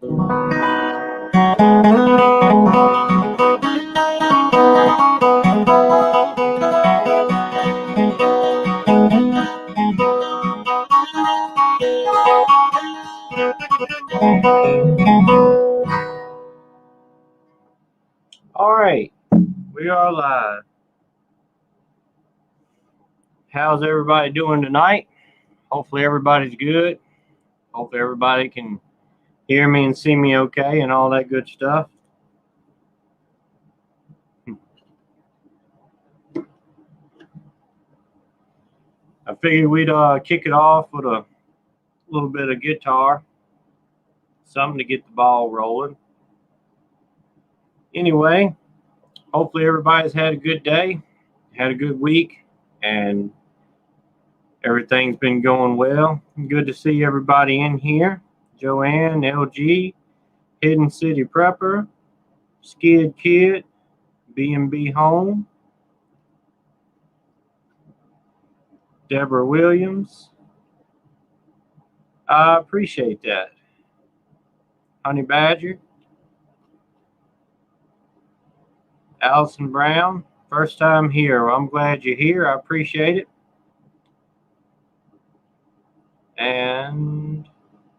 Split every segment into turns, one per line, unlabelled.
All right, we are live. How's everybody doing tonight? Hopefully everybody's good. Hopefully everybody can hear me and see me okay and all that good stuff. I figured we'd kick it off with a little bit of guitar, something to get the ball rolling. Anyway, hopefully everybody's had a good day, had a good week, and everything's been going well. Good to see everybody in here. Joanne, LG, Hidden City Prepper, Skid Kid, B&B Home, Deborah Williams. I appreciate that. Honey Badger, Allison Brown, first time here. Well, I'm glad you're here. I appreciate it. And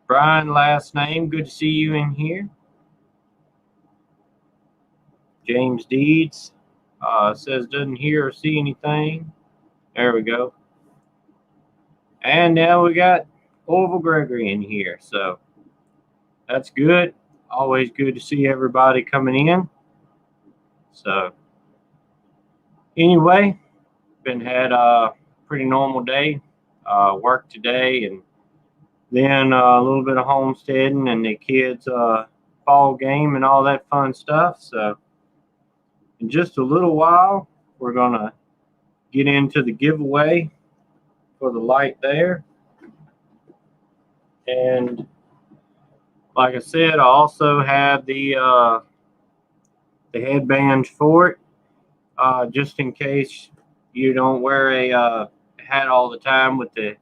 Brian, last name, good to see you in here. James Deeds says doesn't hear or see anything. There we go. And now we got Orville Gregory in here, so that's good. Always good to see everybody coming in. So anyway, had a pretty normal day. Work today, and then a little bit of homesteading and the kids' fall game and all that fun stuff. So in just a little while, we're gonna get into the giveaway for the light there. And like I said, I also have the headbands for it, just in case you don't wear a hat all the time with the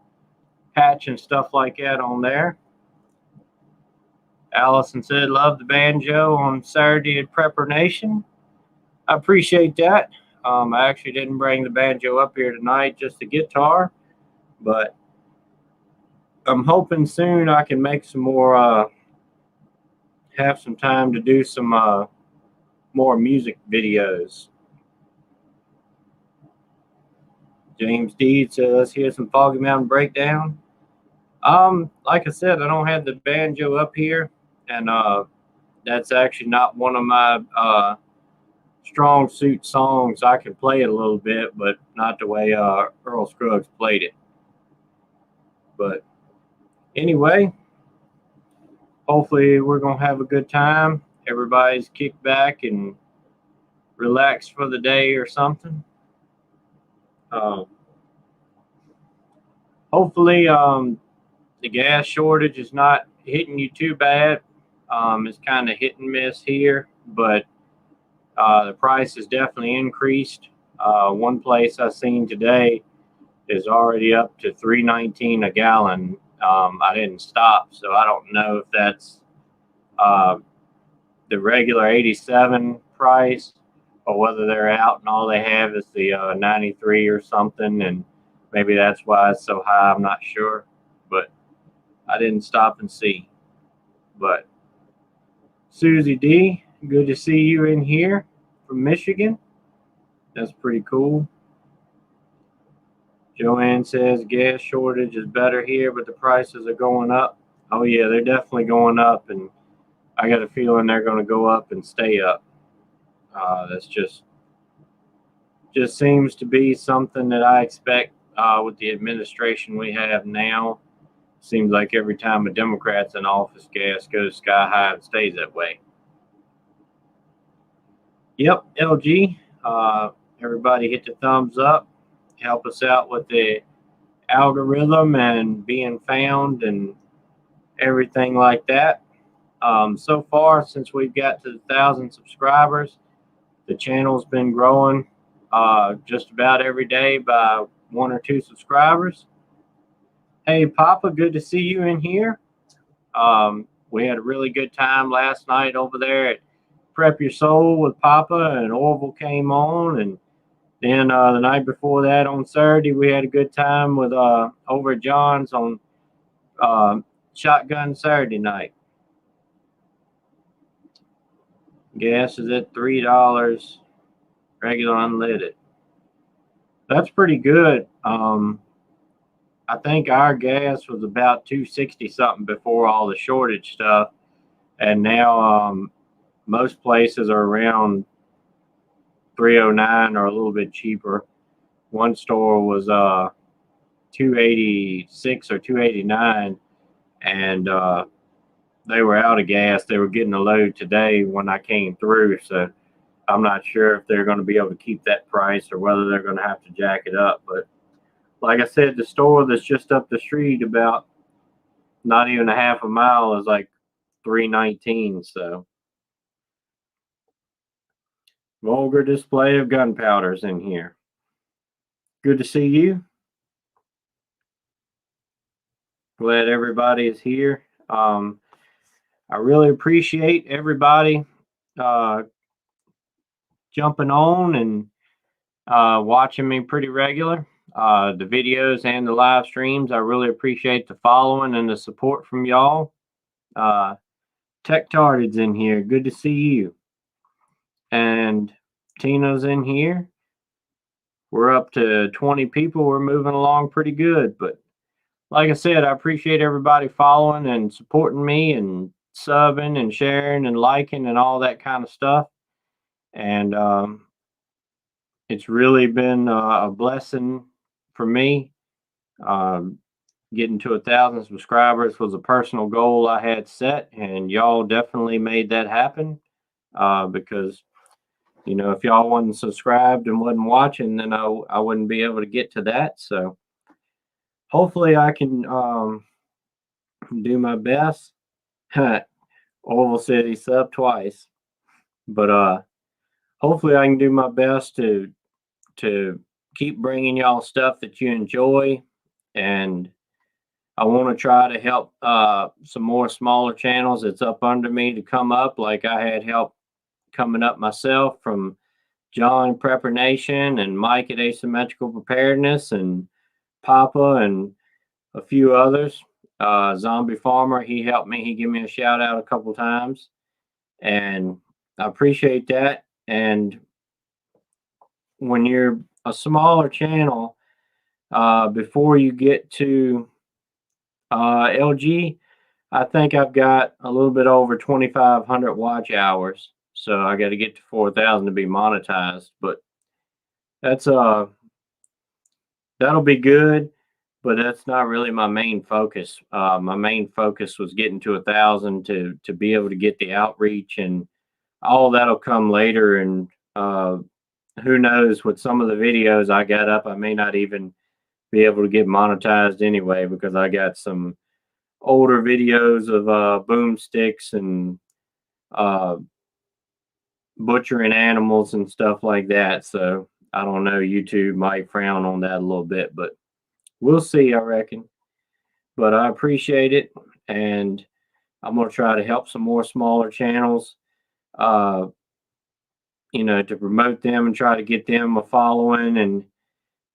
patch and stuff like that on there. Allison said, love the banjo on Saturday at Prepper Nation. I appreciate that. I actually didn't bring the banjo up here tonight, just the guitar, but I'm hoping soon I can make some more, have some time to do some more music videos. James Deed says, let's hear some Foggy Mountain Breakdown. Like I said, I don't have the banjo up here, and that's actually not one of my strong suit songs. I can play it a little bit, but not the way Earl Scruggs played it. But anyway, hopefully we're gonna have a good time. Everybody's kicked back and relaxed for the day or something. Hopefully the gas shortage is not hitting you too bad. It's kind of hit and miss here, but the price has definitely increased. One place I seen today is already up to $3.19 a gallon. I didn't stop, so I don't know if that's the regular 87 price or whether they're out and all they have is the 93 or something, and maybe that's why it's so high. I'm not sure, but I didn't stop and see. But Susie D, good to see you in here from Michigan. That's pretty cool. Joanne says gas shortage is better here, but the prices are going up. Oh yeah, they're definitely going up, and I got a feeling they're going to go up and stay up. That's just seems to be something that I expect with the administration we have now. Seems like every time a Democrat's in office, gas goes sky high and stays that way. Yep, LG. Everybody hit the thumbs up. Help us out with the algorithm and being found and everything like that. So far, since we've got to 1,000 subscribers, the channel's been growing just about every day by 1 or 2 subscribers. Hey, Papa, good to see you in here. we had a really good time last night over there at Prep Your Soul with Papa, and Orville came on, and then the night before that on Saturday we had a good time with over at John's on Shotgun Saturday night. Gas is at $3, regular unleaded. That's pretty good. I think our gas was about 260 something before all the shortage stuff, and now most places are around 309 or a little bit cheaper. One store was 286 or 289, and they were out of gas. They were getting a load today when I came through, so I'm not sure if they're going to be able to keep that price or whether they're going to have to jack it up. But like I said, the store that's just up the street, about not even a half a mile, is like 319. So vulgar display of gunpowders in here. Good to see you. Glad everybody is here. I really appreciate everybody jumping on and watching me pretty regular. The videos and the live streams, I really appreciate the following and the support from y'all. Tech Tarded's in here. Good to see you. And Tina's in here. We're up to 20 people. We're moving along pretty good. But like I said, I appreciate everybody following and supporting me and subbing and sharing and liking and all that kind of stuff. And it's really been a blessing for me. Getting to 1,000 subscribers was a personal goal I had set, and y'all definitely made that happen. Because, you know, if y'all wasn't subscribed and wasn't watching, then I wouldn't be able to get to that. So hopefully I can do my best. Oval City sub twice, but hopefully I can do my best to keep bringing y'all stuff that you enjoy, and I want to try to help some more smaller channels that's up under me to come up, like I had help coming up myself from John Prepper Nation and Mike at Asymmetrical Preparedness and Papa and a few others. Zombie Farmer, he helped me. He gave me a shout out a couple times, and I appreciate that. And when you're a smaller channel, before you get to LG, I think I've got a little bit over 2,500 watch hours. So I got to get to 4,000 to be monetized, but that's that'll be good, but that's not really my main focus. My main focus was getting to 1,000 to be able to get the outreach, and all that'll come later. And who knows, with some of the videos I got up, I may not even be able to get monetized anyway, because I got some older videos of boomsticks and butchering animals and stuff like that. So I don't know, YouTube might frown on that a little bit, but we'll see, I reckon. But I appreciate it, and I'm going to try to help some more smaller channels, you know, to promote them and try to get them a following and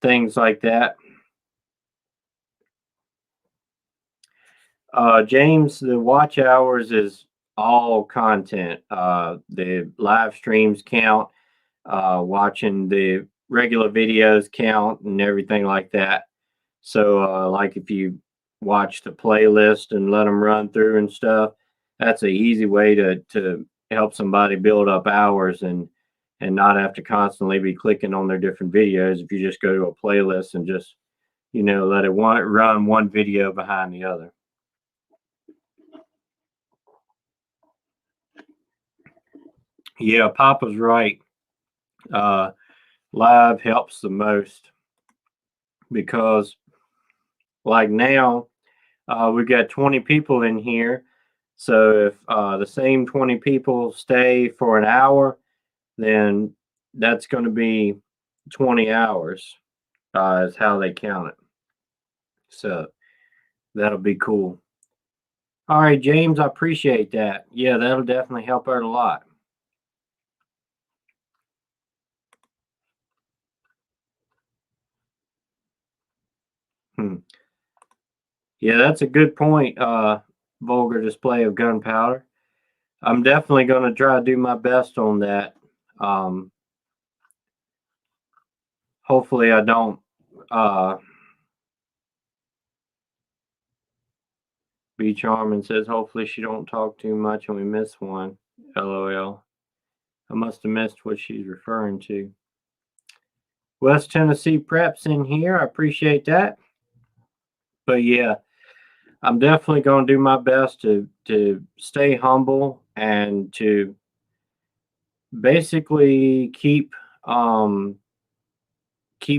things like that. James, the watch hours is all content. The live streams count, watching the regular videos count, and everything like that. So, like if you watch the playlist and let them run through and stuff, that's an easy way to help somebody build up hours and not have to constantly be clicking on their different videos. If you just go to a playlist and just, you know, let it run one video behind the other. Yeah, Papa's right. Live helps the most, because like now we've got 20 people in here. So if the same 20 people stay for an hour, then that's going to be 20 hours is how they count it. So that'll be cool. All right, James, I appreciate that. Yeah, that'll definitely help out a lot. Hmm. Yeah, that's a good point. Vulgar display of gunpowder. I'm definitely going to try to do my best on that. Um, hopefully, I don't be charming. Says hopefully she don't talk too much and we miss one. LOL. I must have missed what she's referring to. West Tennessee Preps in here. I appreciate that. But yeah, I'm definitely going to do my best to stay humble and to basically keep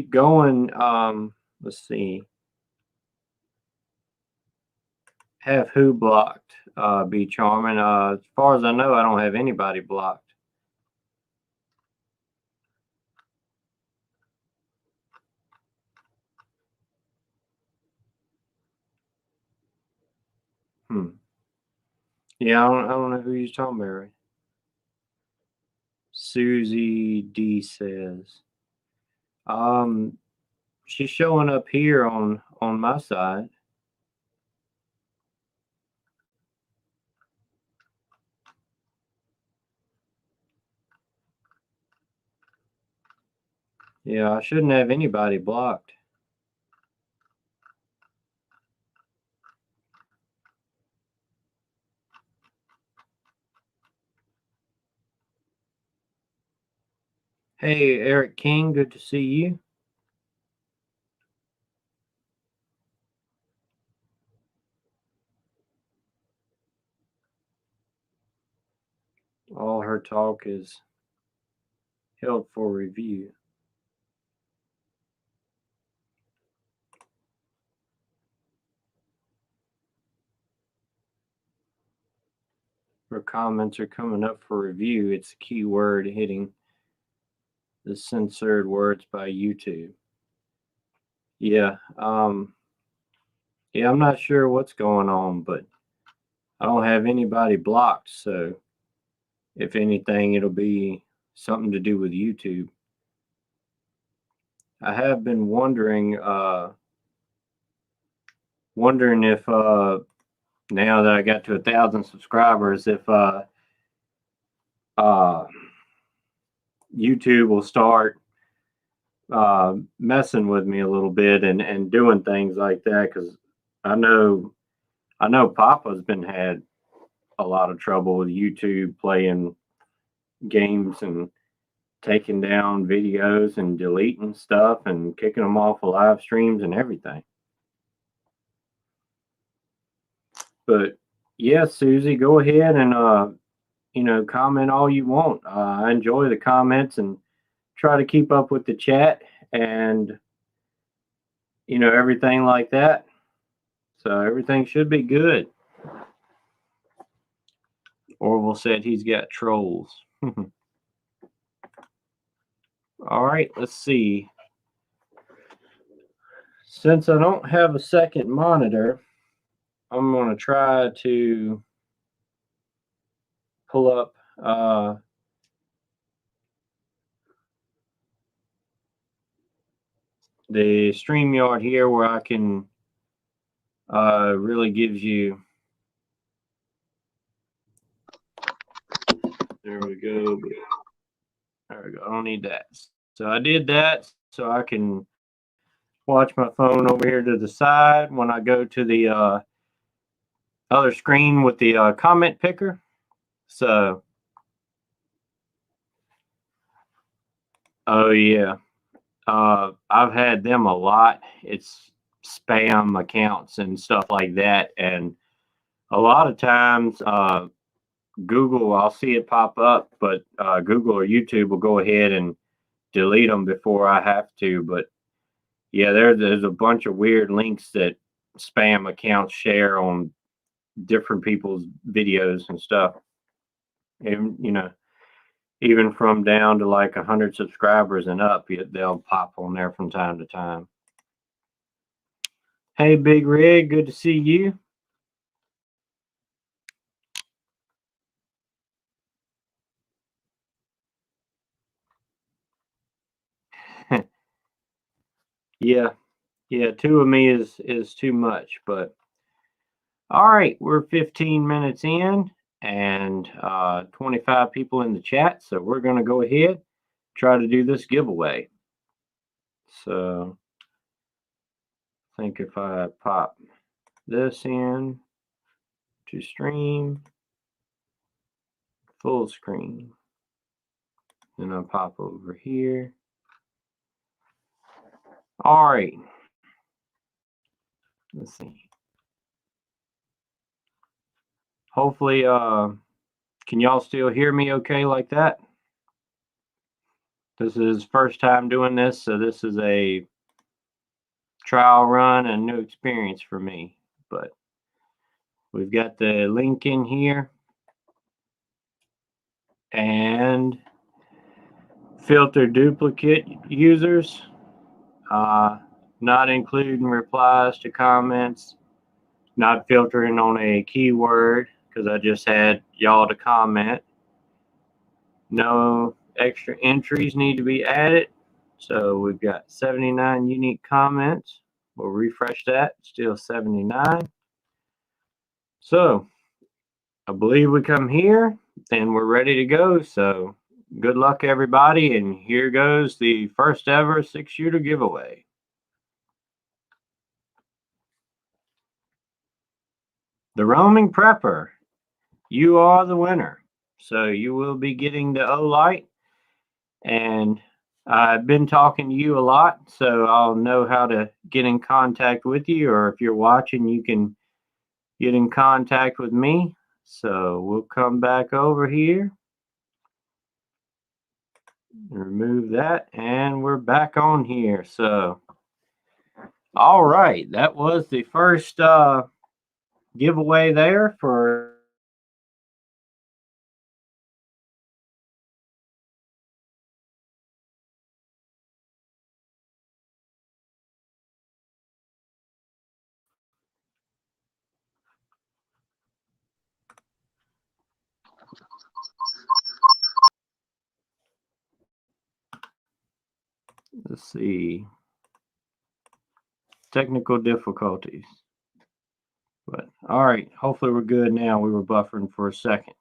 going. Let's see. Have who blocked? Be charming. As far as I know, I don't have anybody blocked. Hmm. Yeah, I don't know who you're talking about. Right? Susie D says. Um, she's showing up here on my side. Yeah, I shouldn't have anybody blocked. Hey, Eric King, good to see you. All her talk is held for review. Her comments are coming up for review. It's a keyword hitting the censored words by YouTube. Yeah, yeah, I'm not sure what's going on, but I don't have anybody blocked, so if anything, it'll be something to do with YouTube. I have been wondering if now that I got to 1,000 subscribers, if uh, YouTube will start messing with me a little bit and doing things like that because I know I know Papa's been had a lot of trouble with YouTube playing games and taking down videos and deleting stuff and kicking them off of live streams and everything. But yeah, Susie, go ahead and comment all you want. I enjoy the comments and try to keep up with the chat and everything like that. So everything should be good. Orville said he's got trolls. All right, let's see. Since I don't have a second monitor, I'm going to try to pull up the StreamYard here where I can really gives you. There we go. There we go. I don't need that. So I did that so I can watch my phone over here to the side when I go to the other screen with the comment picker. So, oh yeah, I've had them a lot. It's spam accounts and stuff like that, and a lot of times Google, I'll see it pop up, but Google or YouTube will go ahead and delete them before I have to. But yeah, there's a bunch of weird links that spam accounts share on different people's videos and stuff. And even from down to like 100 subscribers and up, they'll pop on there from time to time. Hey, Big Rig, good to see you. Yeah, yeah, two of me is too much, but all right, we're 15 minutes in and 25 people in the chat, so we're going to go ahead try to do this giveaway. So I think if I pop this in to stream full screen, then I'll pop over here. All right, let's see. Hopefully, can y'all still hear me okay like that? This is first time doing this, so this is a trial run and new experience for me. But we've got the link in here and filter duplicate users, not including replies to comments, not filtering on a keyword because I just had y'all to comment. No extra entries need to be added. So we've got 79 unique comments. We'll refresh that, still 79. So I believe we come here and we're ready to go. So good luck, everybody. And here goes the first ever 6-shooter giveaway. The Roaming Prepper, you are the winner. So you will be getting the Olight. And I've been talking to you a lot, so I'll know how to get in contact with you. Or if you're watching, you can get in contact with me. So we'll come back over here. Remove that, and we're back on here. So, all right, that was the first giveaway there for. Let's see, technical difficulties. But all right, hopefully we're good now. We were buffering for a second.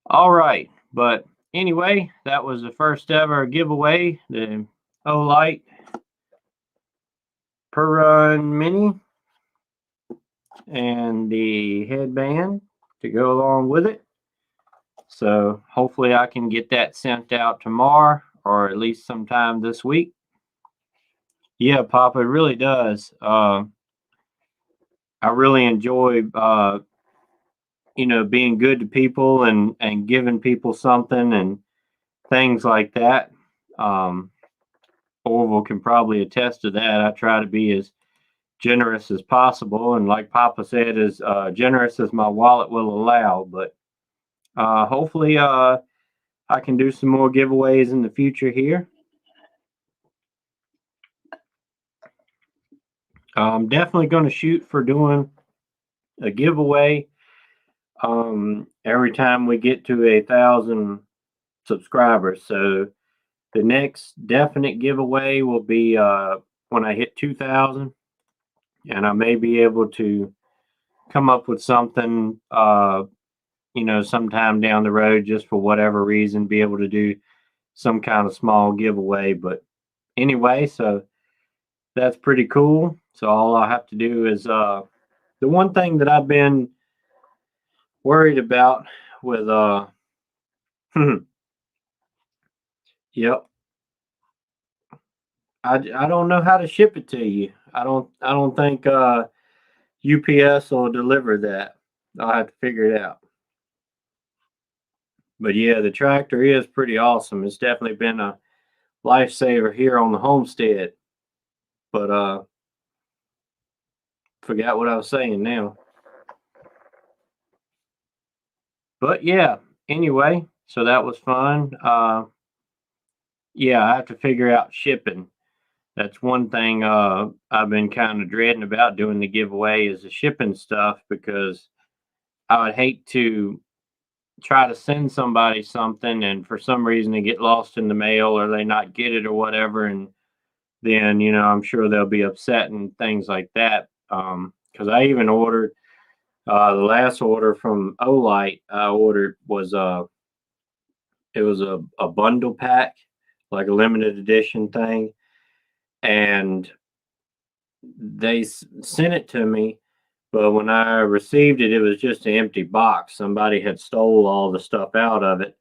All right, but anyway, that was the first ever giveaway, the Olight Perun Mini and the headband to go along with it. So hopefully I can get that sent out tomorrow or at least sometime this week. Yeah, Papa, it really does. I really enjoy being good to people and giving people something and things like that. Orville can probably attest to that. I try to be as generous as possible, and like Papa said, as generous as my wallet will allow. But hopefully, I can do some more giveaways in the future here. I'm definitely going to shoot for doing a giveaway every time we get to 1,000 subscribers. So the next definite giveaway will be when I hit 2,000, and I may be able to come up with something, sometime down the road, just for whatever reason, be able to do some kind of small giveaway. But anyway, so that's pretty cool. So all I have to do is the one thing that I've been worried about with yep, I don't know how to ship it to you. I don't think UPS will deliver that. I'll have to figure it out. But yeah, the tractor is pretty awesome. It's definitely been a lifesaver here on the homestead. But forgot what I was saying now. But yeah, anyway, so that was fun. Yeah, I have to figure out shipping. That's one thing I've been kind of dreading about doing the giveaway is the shipping stuff, because I would hate to try to send somebody something and for some reason they get lost in the mail or they not get it or whatever, and then I'm sure they'll be upset and things like that. Because I even ordered the last order from Olight. I ordered was it was a bundle pack, like a limited edition thing, and they sent it to me. But when I received it, it was just an empty box. Somebody had stole all the stuff out of it.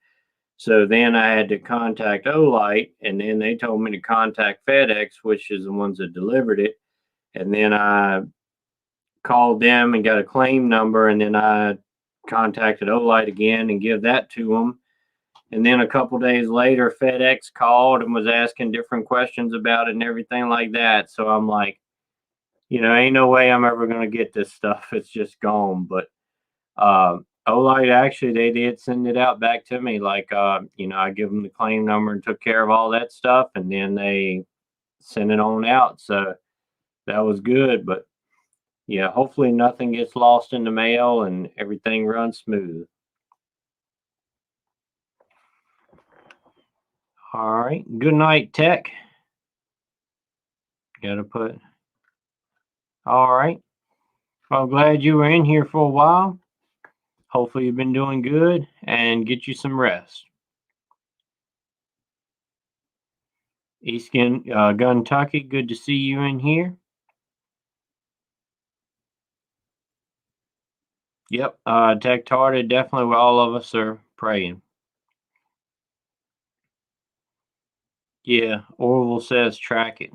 So then I had to contact Olight, and then they told me to contact FedEx, which is the ones that delivered it. And then I called them and got a claim number, and then I contacted Olight again and give that to them. And then a couple days later, FedEx called and was asking different questions about it and everything like that. So I'm like, ain't no way I'm ever going to get this stuff. It's just gone. But Olight actually, they did send it out back to me. Like, I give them the claim number and took care of all that stuff. And then they sent it on out. So that was good. But yeah, hopefully nothing gets lost in the mail and everything runs smooth. All right. Good night, Tech. Gotta put. All right. Well, glad you were in here for a while. Hopefully you've been doing good and get you some rest. East Kentucky, good to see you in here. Yep, Tech Tarted, definitely where all of us are praying. Yeah, Orville says track it.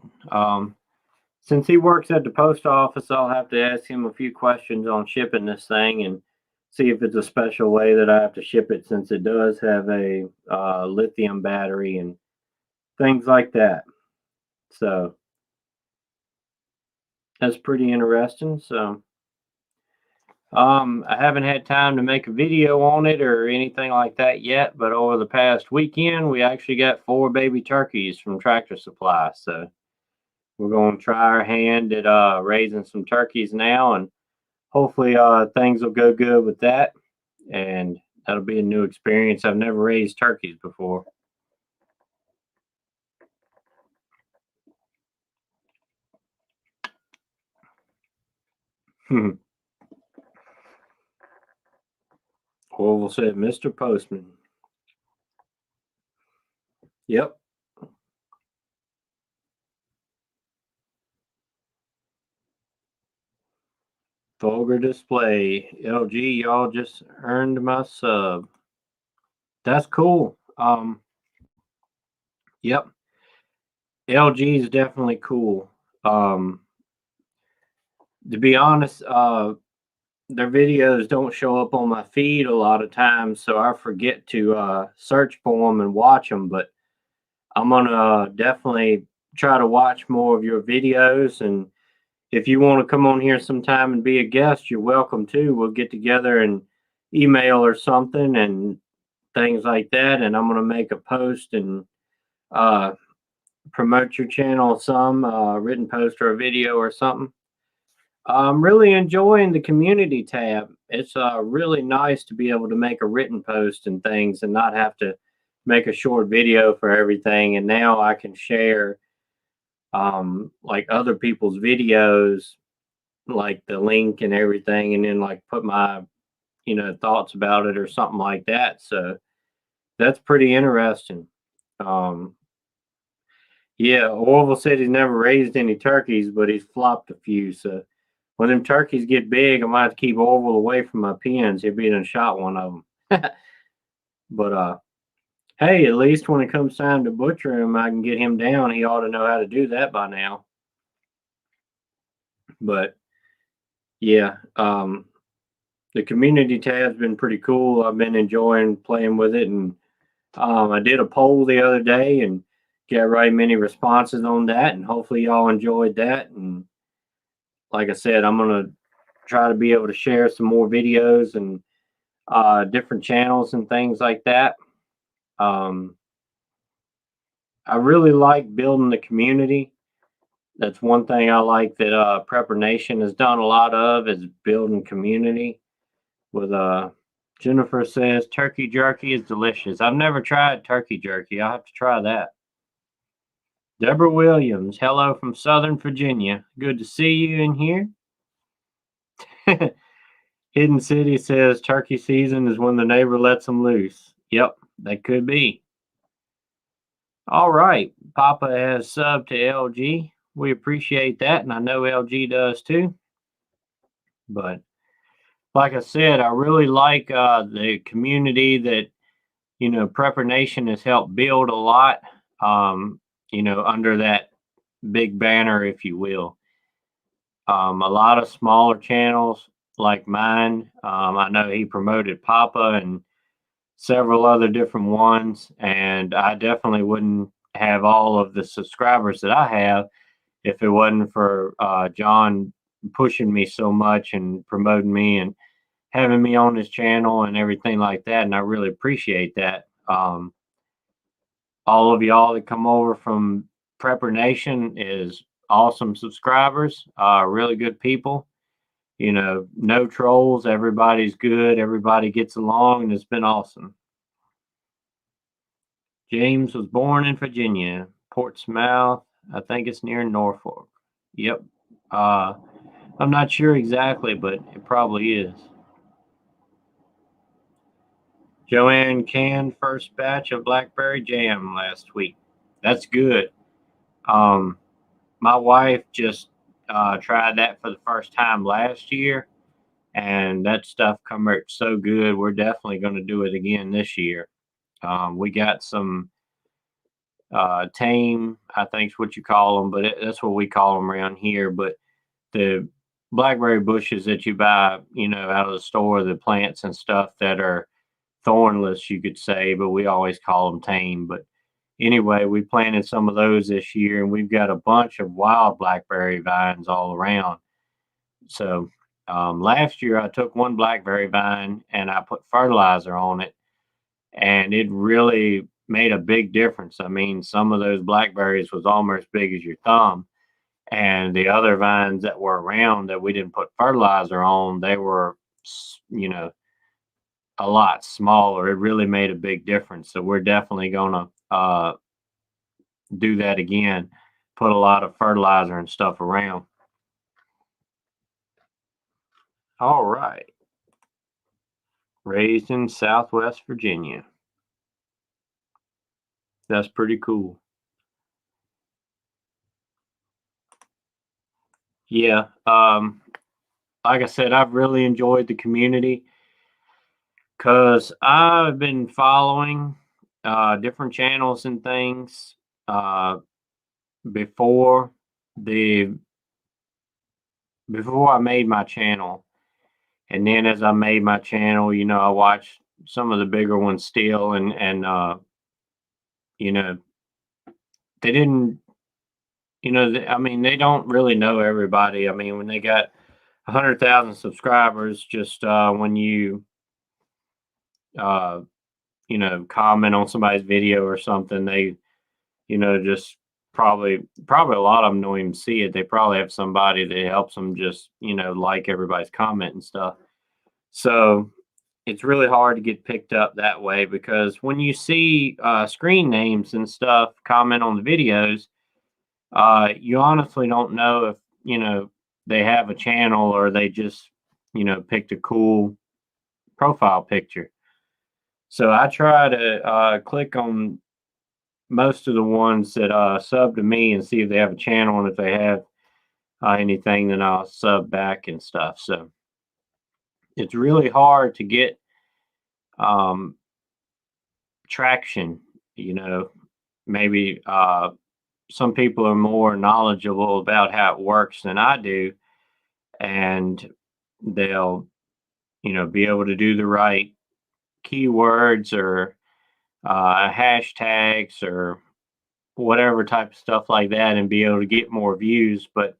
Since he works at the post office, I'll have to ask him a few questions on shipping this thing and see if it's a special way that I have to ship it, since it does have a lithium battery and things like that. So that's pretty interesting. So I haven't had time to make a video on it or anything like that yet, but over the past weekend, we actually got 4 baby turkeys from Tractor Supply. So we're going to try our hand at raising some turkeys now, and hopefully things will go good with that. And that'll be a new experience. I've never raised turkeys before. Orville said, Mr. Postman. Yep. Vulgar display. LG, y'all just earned my sub. That's cool. Yep. LG is definitely cool. Um, to be honest, their videos don't show up on my feed a lot of times, so I forget to search for them and watch them. But I'm gonna definitely try to watch more of your videos, and if you want to come on here sometime and be a guest, you're welcome to. We'll get together and email or something and things like that, and I'm gonna make a post and uh, promote your channel some written post or a video or something. I'm really enjoying the community tab. It's really nice to be able to make a written post and things and not have to make a short video for everything. And now I can share like other people's videos, like the link and everything, and then like put my thoughts about it or something like that. So that's pretty interesting. Um, yeah, Orville said he's never raised any turkeys, but he's flopped a few. So when them turkeys get big, I might have to keep Orville away from my pens. He'll be done shot one of them. But hey, at least when it comes time to butcher him, I can get him down. He ought to know how to do that by now. But yeah, the community tab's been pretty cool. I've been enjoying playing with it, and I did a poll the other day and got right many responses on that, and hopefully y'all enjoyed that. And like I said, I'm gonna try to be able to share some more videos and different channels and things like that. Um, I really like building the community. That's one thing I like that Prepper Nation has done a lot of, is building community. With Jennifer says turkey jerky is delicious. I've never tried turkey jerky. I'll have to try that. Deborah Williams, hello from Southern Virginia. Good to see you in here. Hidden City says turkey season is when the neighbor lets them loose. Yep, that could be. All right. Papa has subbed to LG. We appreciate that, and I know LG does too. But like I said, I really like the community that, Prepper Nation has helped build a lot, under that big banner, if you will. A lot of smaller channels like mine. I know he promoted Papa and several other different ones, and I definitely wouldn't have all of the subscribers that I have if it wasn't for John pushing me so much and promoting me and having me on his channel and everything like that. And I really appreciate that. All of y'all that come over from Prepper Nation is awesome subscribers, really good people. No trolls. Everybody's good. Everybody gets along, and it's been awesome. James was born in Virginia, Portsmouth. I think it's near Norfolk. Yep. I'm not sure exactly, but it probably is. Joanne canned first batch of blackberry jam last week. That's good. Um, my wife just tried that for the first time last year, and that stuff come out so good. We're definitely going to do it again this year. We got some tame, I think is what you call them, but that's what we call them around here. But the blackberry bushes that you buy, out of the store, the plants and stuff that are thornless, you could say, but we always call them tame. But anyway, we planted some of those this year, and we've got a bunch of wild blackberry vines all around. So last year, I took one blackberry vine and I put fertilizer on it, and it really made a big difference. I mean, some of those blackberries was almost big as your thumb, and the other vines that were around that we didn't put fertilizer on, they were, you know, a lot smaller. It really made a big difference. So we're definitely gonna do that again. Put a lot of fertilizer and stuff around. All right. Raised in Southwest Virginia. That's pretty cool. Yeah. Like I said, I've really enjoyed the community because I've been following different channels and things uh, before the before I made my channel, and then as I made my channel, I watched some of the bigger ones still, and you know, they didn't, I mean, they don't really know everybody. I mean, when they got 100,000 subscribers, just when uh, comment on somebody's video or something, they, just probably a lot of them don't even see it. They probably have somebody that helps them just, like everybody's comment and stuff. So it's really hard to get picked up that way because when you see screen names and stuff comment on the videos, you honestly don't know if, they have a channel or they just, picked a cool profile picture. So I try to click on most of the ones that sub to me and see if they have a channel, and if they have anything, then I'll sub back and stuff. So it's really hard to get um, traction. Maybe some people are more knowledgeable about how it works than I do, and they'll be able to do the right keywords or hashtags or whatever type of stuff like that and be able to get more views. But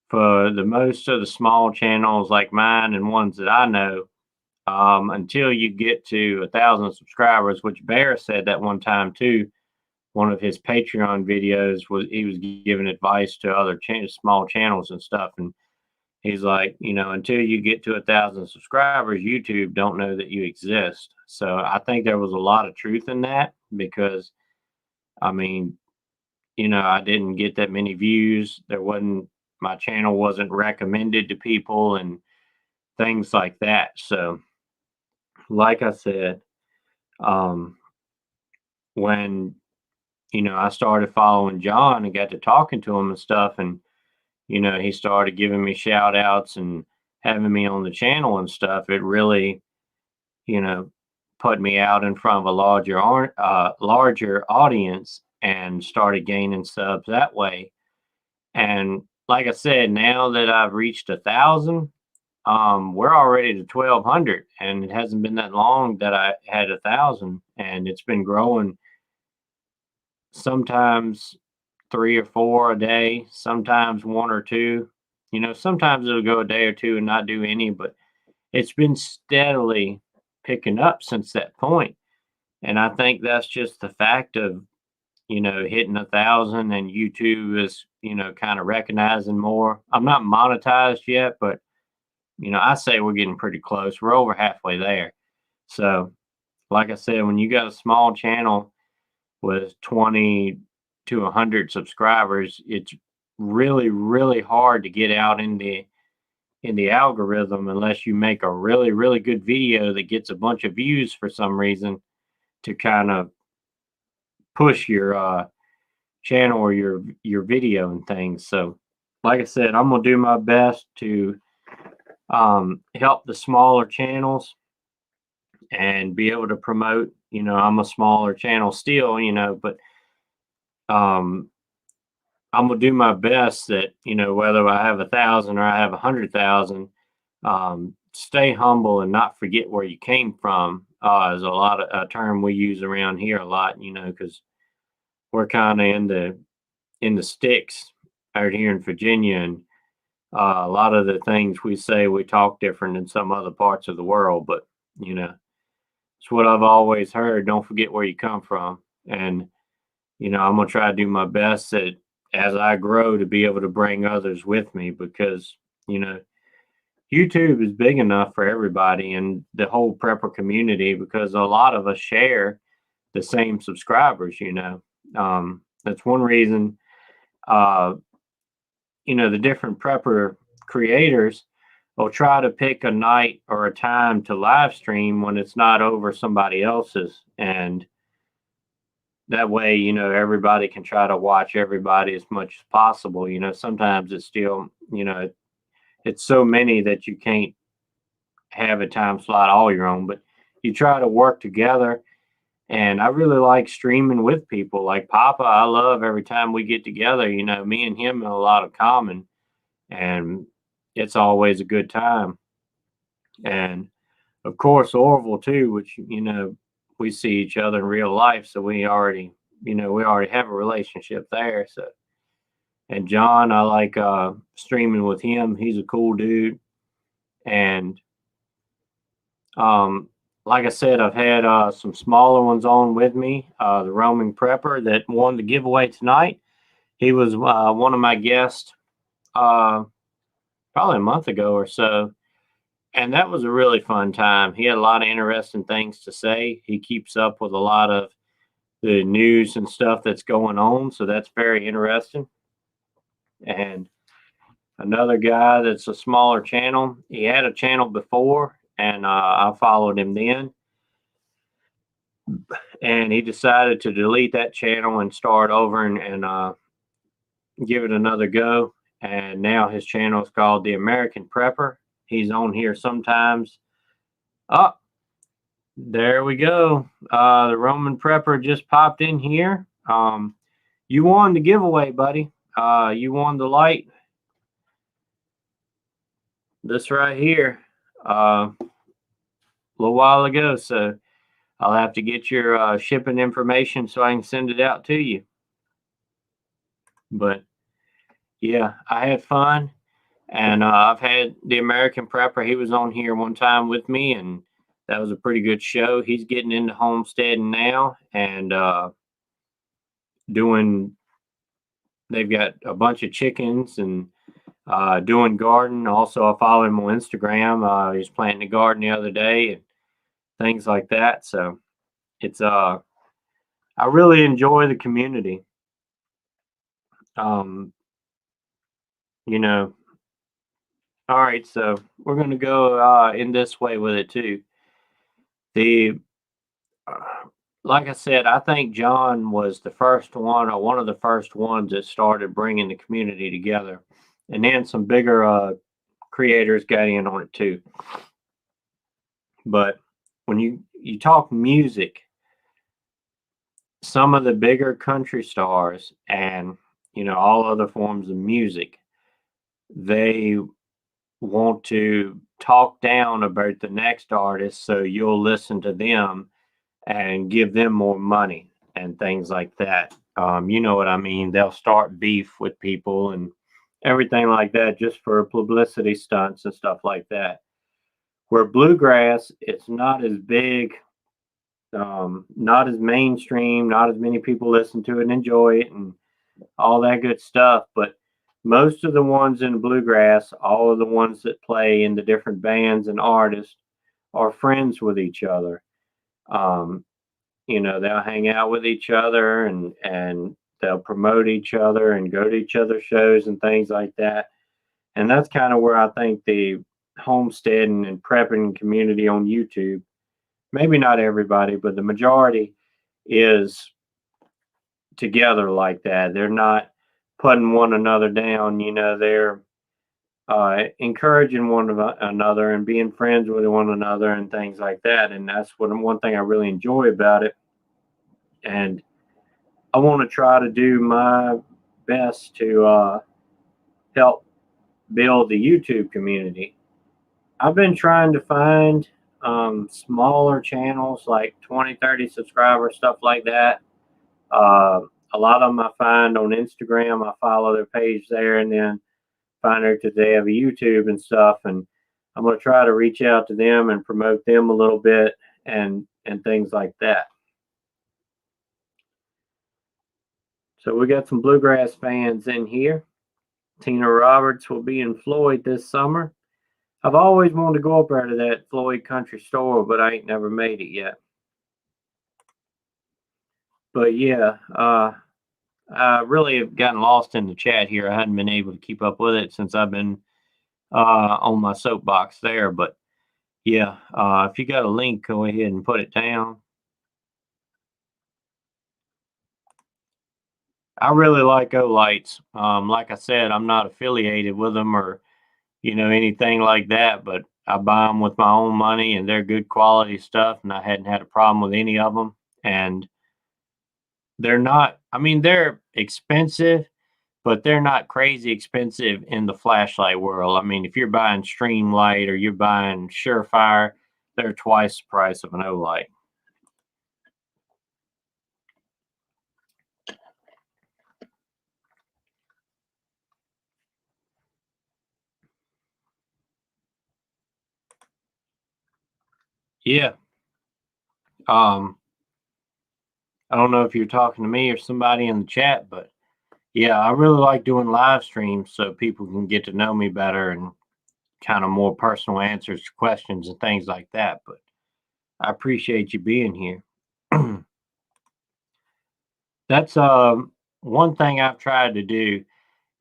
for the most of the small channels like mine and ones that I know, until you get to 1,000 subscribers, which Bear said that one time too, one of his Patreon videos was he was giving advice to other small channels and stuff, and he's like, until you get to 1,000 subscribers, YouTube don't know that you exist. So I think there was a lot of truth in that because, I mean, I didn't get that many views. My channel wasn't recommended to people and things like that. So, like I said, um, when, I started following John and got to talking to him and stuff, and, he started giving me shout outs and having me on the channel and stuff, it really, you know, put me out in front of a larger audience and started gaining subs that way. And like I said, now that I've reached 1,000, we're already to 1,200, and it hasn't been that long that I had 1,000, and it's been growing. Sometimes three or four a day, sometimes one or two. Sometimes it'll go a day or two and not do any, but it's been steadily picking up since that point. And I think that's just the fact of, hitting 1,000, and YouTube is, kind of recognizing more. I'm not monetized yet, but, I say we're getting pretty close. We're over halfway there. So, like I said, when you got a small channel with 20 to 100 subscribers, it's really, really hard to get out in the algorithm unless you make a really, really good video that gets a bunch of views for some reason to kind of push your channel or your video and things. So, like I said, I'm gonna do my best to help the smaller channels and be able to promote. I'm a smaller channel still, but um, I'm gonna do my best that whether I have 1,000 or I have 100,000, stay humble and not forget where you came from. Is a term we use around here a lot, because we're kind of in the sticks out here in Virginia, and a lot of the things we say we talk different in some other parts of the world. But it's what I've always heard. Don't forget where you come from, and I'm gonna try to do my best that as I grow to be able to bring others with me, because you know YouTube is big enough for everybody and the whole prepper community, because a lot of us share the same subscribers. That's one reason. Uh, the different prepper creators will try to pick a night or a time to live stream when it's not over somebody else's, and that way everybody can try to watch everybody as much as possible. Sometimes it's still it's so many that you can't have a time slot all your own, but you try to work together. And I really like streaming with people like Papa. I love every time we get together. Me and him have a lot of common, and it's always a good time. And of course, Orville too, which we see each other in real life, so we already have a relationship there. So, and John, I like streaming with him. He's a cool dude, and um, like I said, I've had some smaller ones on with me. The roaming prepper that won the giveaway tonight. He was one of my guests uh, probably a month ago or so, and that was a really fun time. He had a lot of interesting things to say. He keeps up with a lot of the news and stuff that's going on, so that's very interesting. And another guy that's a smaller channel. He had a channel before, and I followed him then. And he decided to delete that channel and start over and give it another go. And now his channel is called The American Prepper. He's on here sometimes. Oh, there we go. The Roman Prepper just popped in here. You won the giveaway, buddy. You won the light. This right here. A little while ago. So I'll have to get your shipping information so I can send it out to you. But yeah, I had fun. And I've had the American Prepper. He was on here one time with me, and that was a pretty good show. He's getting into homesteading now, and they've got a bunch of chickens and doing garden. Also, I follow him on Instagram. He was planting a garden the other day and things like that. So it's I really enjoy the community. Um, you know, all right, so we're gonna go in this way with it too. The like I said, I think John was the first one, or one of the first ones that started bringing the community together, and then some bigger creators got in on it too. But when you talk music, some of the bigger country stars and all other forms of music, they want to talk down about the next artist so you'll listen to them and give them more money and things like that. You know what I mean? They'll start beef with people and everything like that just for publicity stunts and stuff like that. Where bluegrass, it's not as big, not as mainstream, not as many people listen to it and enjoy it and all that good stuff. But most of the ones in bluegrass, all of the ones that play in the different bands and artists are friends with each other. Um, they'll hang out with each other and they'll promote each other and go to each other's shows and things like that. And that's kind of where I think the homesteading and prepping community on YouTube, maybe not everybody, but the majority is together like that. They're not putting one another down. They're encouraging another and being friends with one another and things like that. And that's one thing I really enjoy about it. And I want to try to do my best to help build the YouTube community. I've been trying to find smaller channels like 20, 30 subscribers, stuff like that. Uh, a lot of them I find on Instagram. I follow their page there and then find out that they have a YouTube and stuff. And I'm going to try to reach out to them and promote them a little bit and things like that. So we got some bluegrass fans in here. Tina Roberts will be in Floyd this summer. I've always wanted to go up there to that Floyd Country Store, but I ain't never made it yet. But yeah, I really have gotten lost in the chat here. I hadn't been able to keep up with it since I've been on my soapbox there. But yeah, if you got a link, go ahead and put it down. I really like Olights. Like I said, I'm not affiliated with them or anything like that, but I buy them with my own money and they're good quality stuff. And I hadn't had a problem with any of them. And they're not, I mean, they're expensive, but they're not crazy expensive in the flashlight world. I mean, if you're buying Streamlight or you're buying Surefire, they're twice the price of an Olight. Yeah. Um, I don't know if you're talking to me or somebody in the chat, but yeah, I really like doing live streams so people can get to know me better and kind of more personal answers to questions and things like that. But I appreciate you being here. That's one thing I've tried to do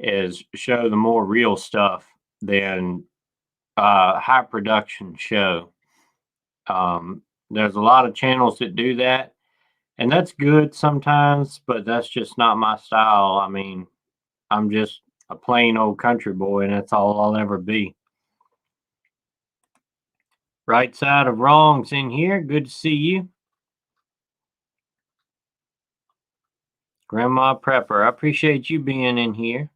is show the more real stuff than high production show. There's a lot of channels that do that, and that's good sometimes, but that's just not my style. I mean, I'm just a plain old country boy, and that's all I'll ever be. Right side of wrongs in here. Good to see you. Grandma Prepper, I appreciate you being in here.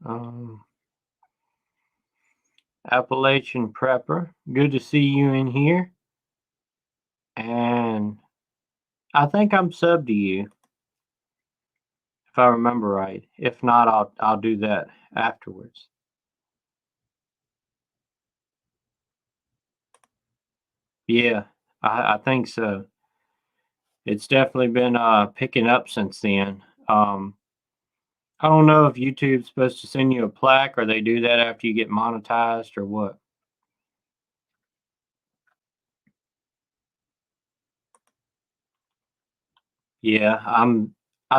Um, Appalachian Prepper, good to see you in here. And I think I'm sub to you, if I remember right. If not, I'll do that afterwards. Yeah, I think so. It's definitely been picking up since then. I don't know if YouTube's supposed to send you a plaque or they do that after you get monetized or what. Yeah, I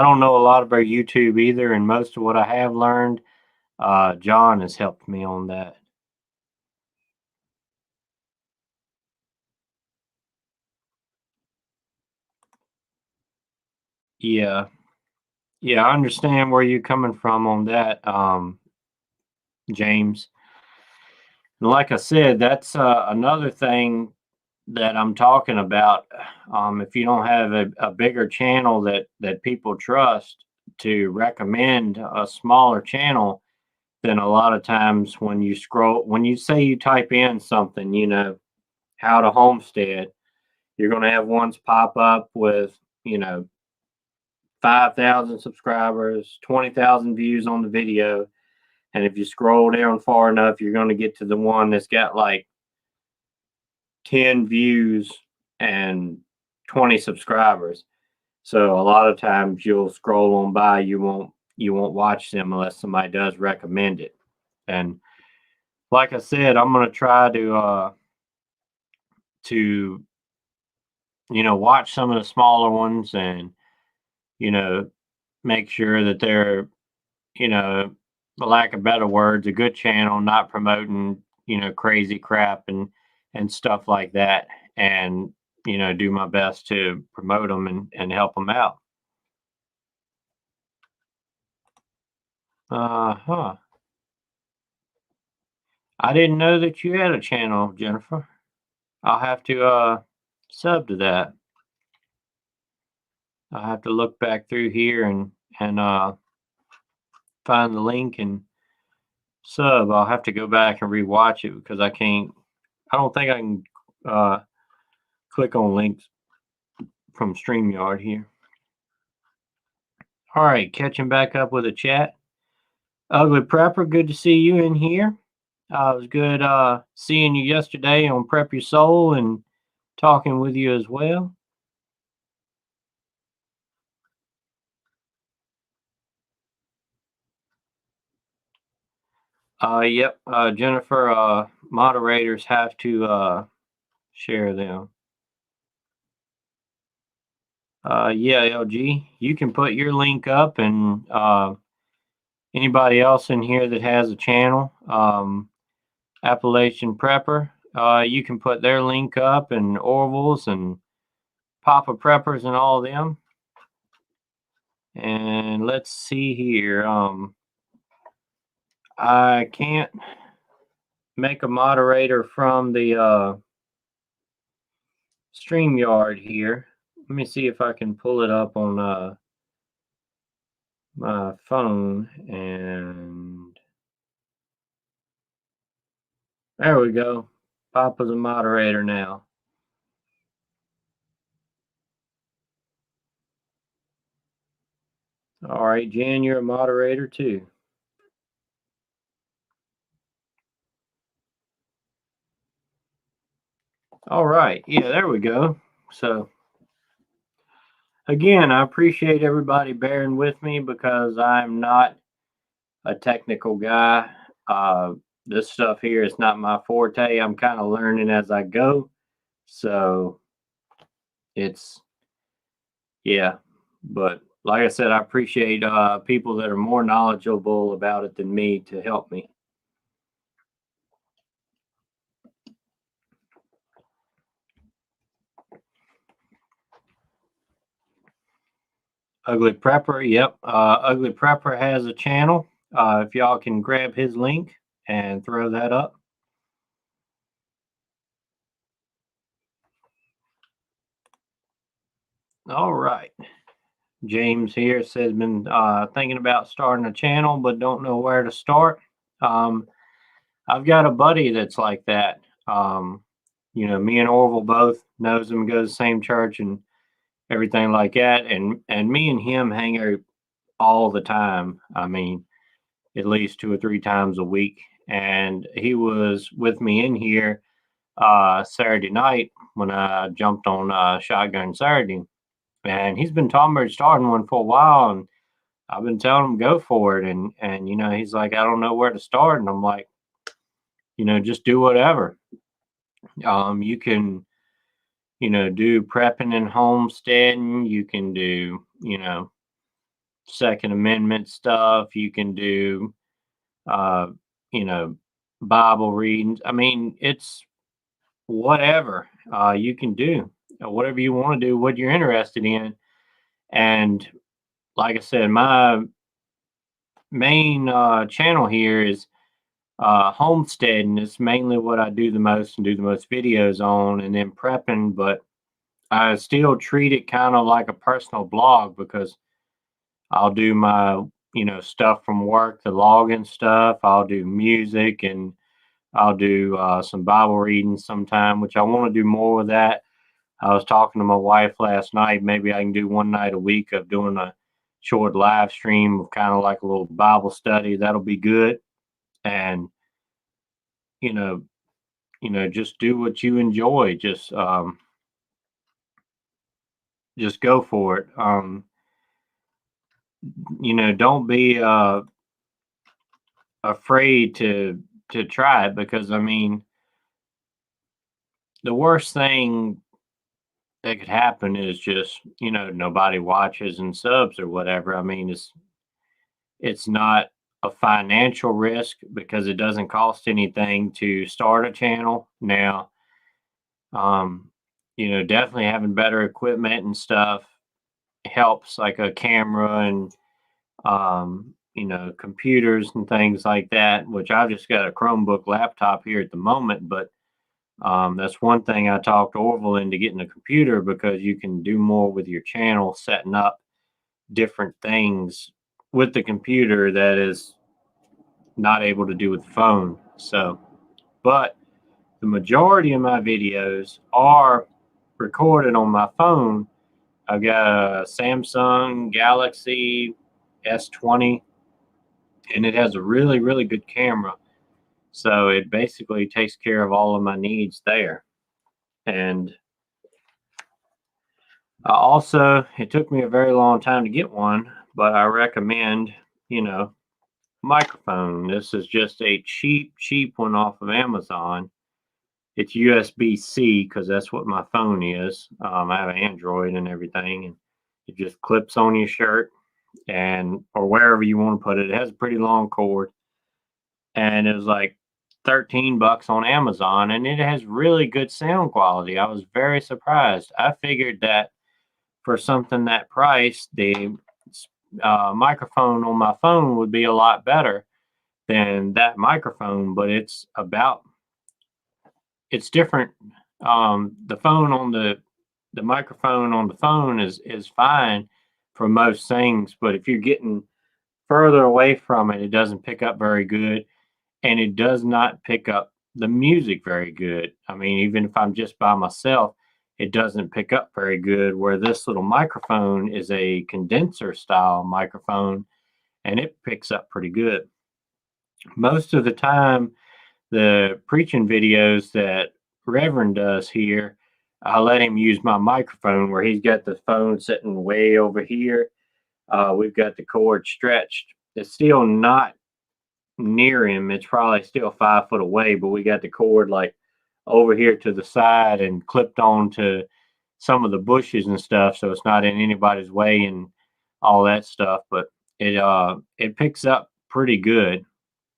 don't know a lot about YouTube either, and most of what I have learned, John has helped me on that. Yeah. Yeah, I understand where you're coming from on that, James. And like I said, that's another thing that I'm talking about. If you don't have a bigger channel that people trust to recommend a smaller channel, then a lot of times when you scroll, when you say you type in something, how to homestead, you're going to have ones pop up with, 5,000 subscribers, 20,000 views on the video. And if you scroll down far enough, you're going to get to the one that's got like 10 views and 20 subscribers. So a lot of times you'll scroll on by, you won't watch them unless somebody does recommend it. And like I said, I'm going to try to watch some of the smaller ones and you know make sure that they're, for lack of better words, a good channel, not promoting, crazy crap and stuff like that, and do my best to promote them and help them out. Huh. I didn't know that you had a channel, Jennifer. I'll have to sub to that. I'll have to look back through here and find the link and sub. I'll have to go back and rewatch it because I can't. I don't think I can uh, click on links from StreamYard here. All right, catching back up with the chat. Ugly Prepper, good to see you in here. It was good seeing you yesterday on Prep Your Soul and talking with you as well. Yep, Jennifer, moderators have to share them. Yeah, LG, you can put your link up, and anybody else in here that has a channel, Appalachian Prepper, you can put their link up, and Orville's and Papa Preppers and all of them. And let's see here. I can't make a moderator from the StreamYard here. Let me see if I can pull it up on my phone, and there we go. Papa's a moderator now. All right, Jan, you're a moderator too. All right, yeah, there we go. So again, I appreciate everybody bearing with me because I'm not a technical guy. This stuff here is not my forte. I'm kind of learning as I go. So it's, yeah. But like I said, I appreciate people that are more knowledgeable about it than me to help me. Ugly Prepper, yep. Ugly Prepper has a channel. If y'all can grab his link and throw that up. All right. James here says been thinking about starting a channel but don't know where to start. I've got a buddy that's like that. Me and Orville both knows him, goes to the same church and everything like that. And me and him hang out all the time. I mean, at least 2 or 3 times a week. And he was with me in here Saturday night when I jumped on Shotgun Saturday. And he's been talking about starting one for a while. And I've been telling him go for it, and he's like, I don't know where to start, and I'm like, just do whatever. You can do prepping and homesteading. You can do Second Amendment stuff. You can do uh, you know Bible readings. I mean, it's whatever you can do, whatever you want to do, what you're interested in, and like I said, my main channel here is homesteading. It's mainly what I do the most and do the most videos on, and then prepping. But I still treat it kind of like a personal blog because I'll do my stuff from work, the logging stuff. I'll do music, and I'll do some Bible reading sometime, which I want to do more of that. I was talking to my wife last night. Maybe I can do one night a week of doing a short live stream of kind of like a little Bible study. That'll be good. And you know, just do what you enjoy. Just go for it. Don't be afraid to try it, because I mean, the worst thing that could happen is just nobody watches and subs or whatever. I mean, it's not a financial risk because it doesn't cost anything to start a channel now. um Definitely having better equipment and stuff helps, like a camera and computers and things like that, which I've just got a Chromebook laptop here at the moment. But that's one thing I talked Orville into getting a computer, because you can do more with your channel, setting up different things with the computer that is not able to do with the phone. So, but the majority of my videos are recorded on my phone. I've got a Samsung Galaxy S20, and it has a really, really good camera. So it basically takes care of all of my needs there. And it took me a very long time to get one, but I recommend, microphone. This is just a cheap one off of Amazon. It's USB-C because that's what my phone is. I have an Android and everything, and it just clips on your shirt and or wherever you want to put it. It has a pretty long cord, and it was like $13 on Amazon, and it has really good sound quality. I was very surprised. I figured that for something that price, the microphone on my phone would be a lot better than that microphone, but it's different. The microphone on the phone is fine for most things, but if you're getting further away from it, it doesn't pick up very good, and it does not pick up the music very good. I mean, even if I'm just by myself, it doesn't pick up very good. Where this little microphone is a condenser style microphone, and it picks up pretty good. Most of the time, the preaching videos that Reverend does here, I let him use my microphone where he's got the phone sitting way over here. We've got the cord stretched. It's still not near him. It's probably still 5 foot away, but we got the cord like over here to the side and clipped on to some of the bushes and stuff, so it's not in anybody's way and all that stuff. But it picks up pretty good.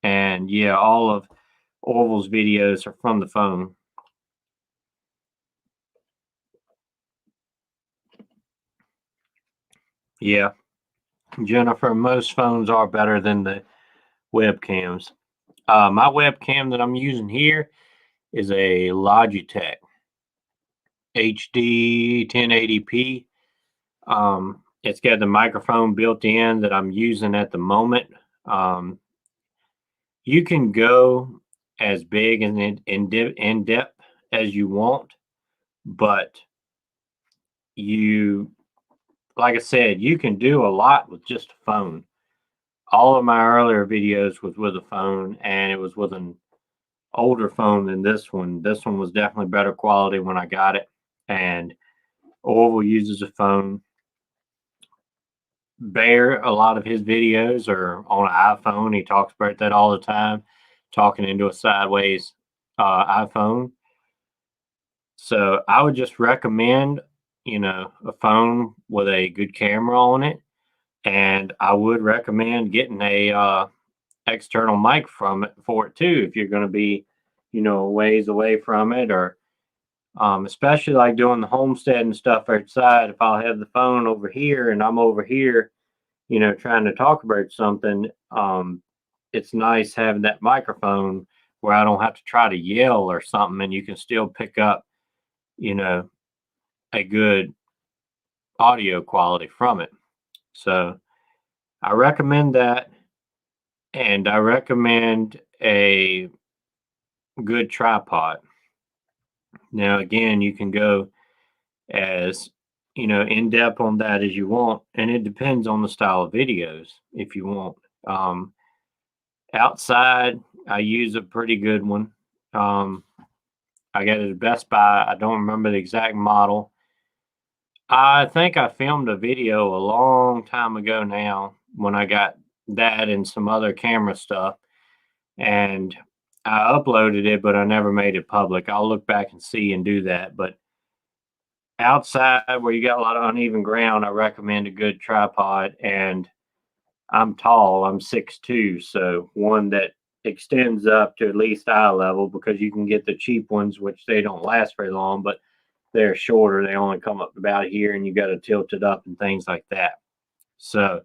And yeah, all of Orville's videos are from the phone. Yeah, Jennifer, most phones are better than the webcams. My webcam that I'm using here is a Logitech HD 1080p. It's got the microphone built in that I'm using at the moment. You can go as big and in depth as you want, but like I said, you can do a lot with just a phone. All of my earlier videos was with a phone, and it was with an older phone than this one. This one was definitely better quality when I got it, and Orville uses a phone. Bear, a lot of his videos are on an iPhone. He talks about that all the time, talking into a sideways iPhone. So I would just recommend, a phone with a good camera on it, and I would recommend getting a external mic from it for it too if you're going to be, a ways away from it, or especially like doing the homestead and stuff outside. If I'll have the phone over here and I'm over here, trying to talk about something, it's nice having that microphone where I don't have to try to yell or something, and you can still pick up, you know, a good audio quality from it. So I recommend that, and I recommend a good tripod. Now, again, you can go as in depth on that as you want, and it depends on the style of videos if you want. Um, Outside, I use a pretty good one. Um, I got it at Best Buy. I don't remember the exact model. I think I filmed a video a long time ago now when I got that and some other camera stuff, and I uploaded it, but I never made it public. I'll look back and see and do that. But outside where you got a lot of uneven ground, I recommend a good tripod. And I'm tall, I'm 6'2", so one that extends up to at least eye level, because you can get the cheap ones, which they don't last very long, but they're shorter. They only come up about here, and you got to tilt it up and things like that. So,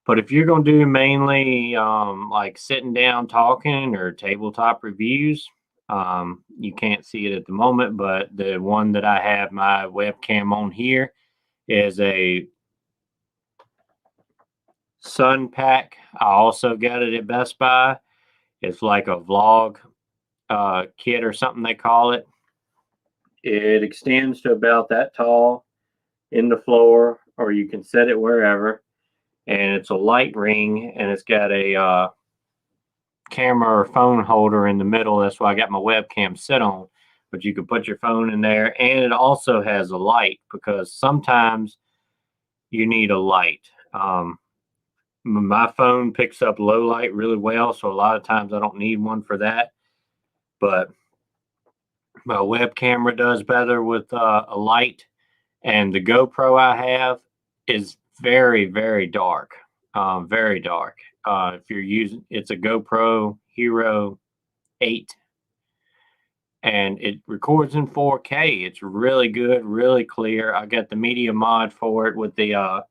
but if you're going to do mainly like sitting down talking or tabletop reviews, you can't see it at the moment, but the one that I have my webcam on here is a Sun Pack. I also got it at Best Buy. It's like a vlog kit or something they call it. It extends to about that tall in the floor, or you can set it wherever. And it's a light ring, and it's got a camera or phone holder in the middle. That's why I got my webcam set on. But you can put your phone in there, and it also has a light, because sometimes you need a light. My phone picks up low light really well, so a lot of times I don't need one for that. But my web camera does better with a light, and the GoPro I have is very, very dark, very dark. If you're using, it's a GoPro Hero 8, and it records in 4K. It's really good, really clear. I got the media mod for it with the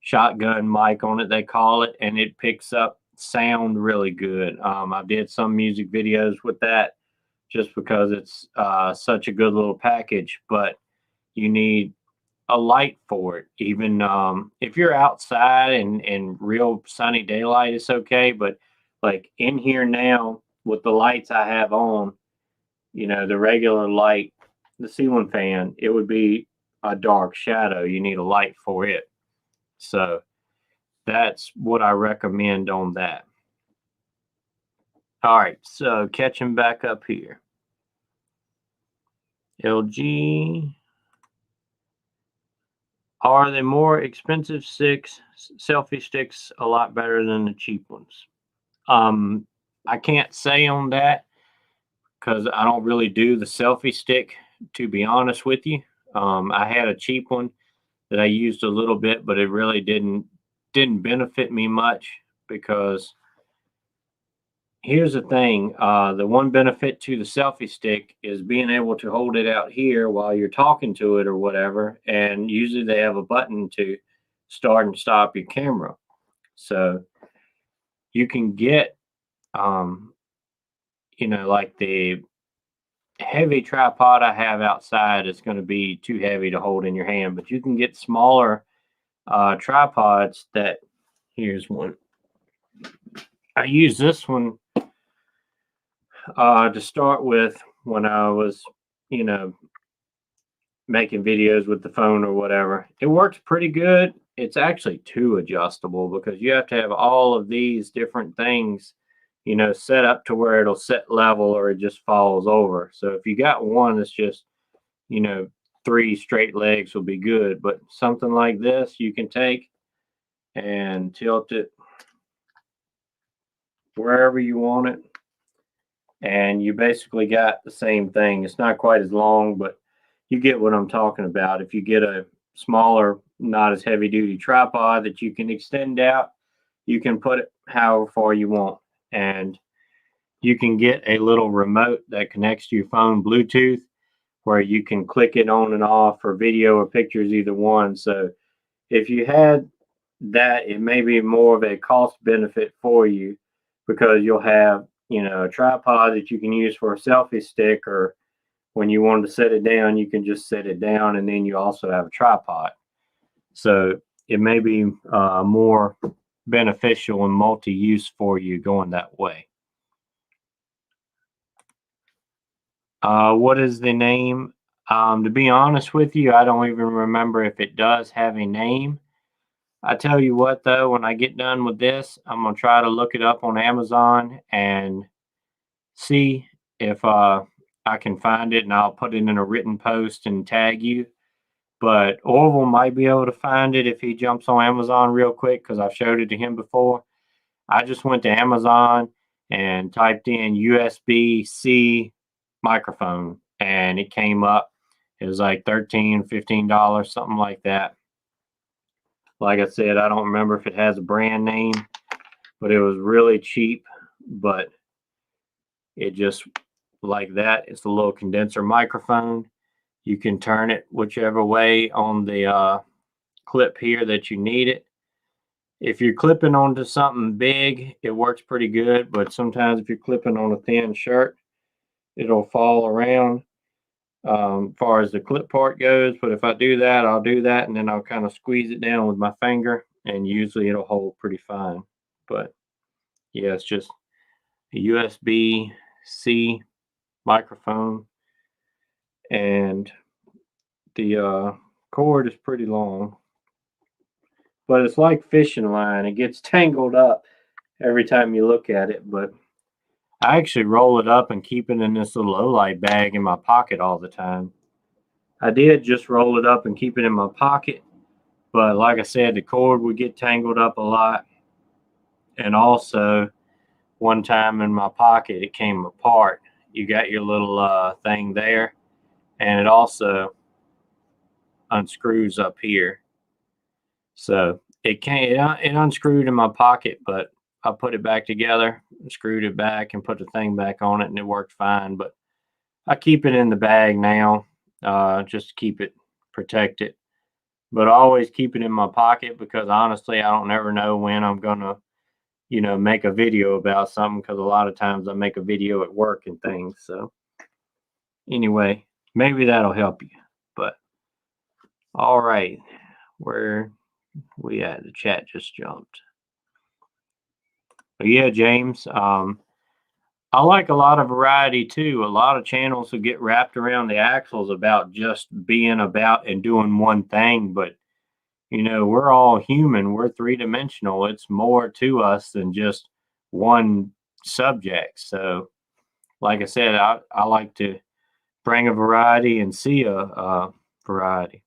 shotgun mic on it, they call it, and it picks up sound really good. I did some music videos with that just because it's such a good little package, but you need a light for it. Even if you're outside and real sunny daylight, it's okay. But like in here now with the lights I have on, the regular light, the ceiling fan, it would be a dark shadow. You need a light for it. So that's what I recommend on that. All right, so catching back up here. LG. Are the more expensive selfie sticks a lot better than the cheap ones? I can't say on that because I don't really do the selfie stick, to be honest with you. I had a cheap one that I used a little bit, but it really didn't benefit me much, because here's the thing. The one benefit to the selfie stick is being able to hold it out here while you're talking to it or whatever. And usually they have a button to start and stop your camera. So you can get, like the heavy tripod I have outside is going to be too heavy to hold in your hand, but you can get smaller tripods that, here's one. I use this one to start with when I was, making videos with the phone or whatever. It works pretty good. It's actually too adjustable, because you have to have all of these different things, set up to where it'll set level or it just falls over. So if you got one that's just, 3 straight legs will be good. But something like this, you can take and tilt it wherever you want it. And you basically got the same thing. It's not quite as long, but you get what I'm talking about. If you get a smaller, not as heavy duty tripod that you can extend out, you can put it however far you want. And you can get a little remote that connects to your phone Bluetooth where you can click it on and off for video or pictures, either one. So if you had that, it may be more of a cost benefit for you because you'll have, a tripod that you can use for a selfie stick, or when you want to set it down, you can just set it down, and then you also have a tripod. So it may be more beneficial and multi-use for you going that way. What is the name? To be honest with you, I don't even remember if it does have a name. I tell you what, though, when I get done with this, I'm going to try to look it up on Amazon and see if I can find it, and I'll put it in a written post and tag you. But Orville might be able to find it if he jumps on Amazon real quick, because I've showed it to him before. I just went to Amazon and typed in USB-C microphone, and it came up. It was like $13, $15, something like that. Like I said, I don't remember if it has a brand name, but it was really cheap. But it just like that. It's a little condenser microphone. You can turn it whichever way on the clip here that you need it. If you're clipping onto something big, it works pretty good, but sometimes if you're clipping on a thin shirt, it'll fall around far as the clip part goes. But if I do that, I'll do that, and then I'll kind of squeeze it down with my finger, and usually it'll hold pretty fine. But yeah, it's just a USB-C microphone, and the cord is pretty long, but it's like fishing line. It gets tangled up every time you look at it. But I actually roll it up and keep it in this little Olight bag in my pocket all the time. I did just roll it up and keep it in my pocket, but like I said, the cord would get tangled up a lot. And also, one time in my pocket, it came apart. You got your little thing there, and it also unscrews up here. So it unscrewed in my pocket, but I put it back together, screwed it back, and put the thing back on it, and it worked fine. But I keep it in the bag now, just to keep it protected. But I always keep it in my pocket because honestly, I don't never know when I'm gonna, make a video about something, because a lot of times I make a video at work and things. So anyway, maybe that'll help you. But all right, where we at? The chat just jumped. But yeah, James, I like a lot of variety too. A lot of channels will get wrapped around the axles about just being about and doing one thing, but we're all human. We're three-dimensional. It's more to us than just one subject. So, like I said, I like to bring a variety and see a variety.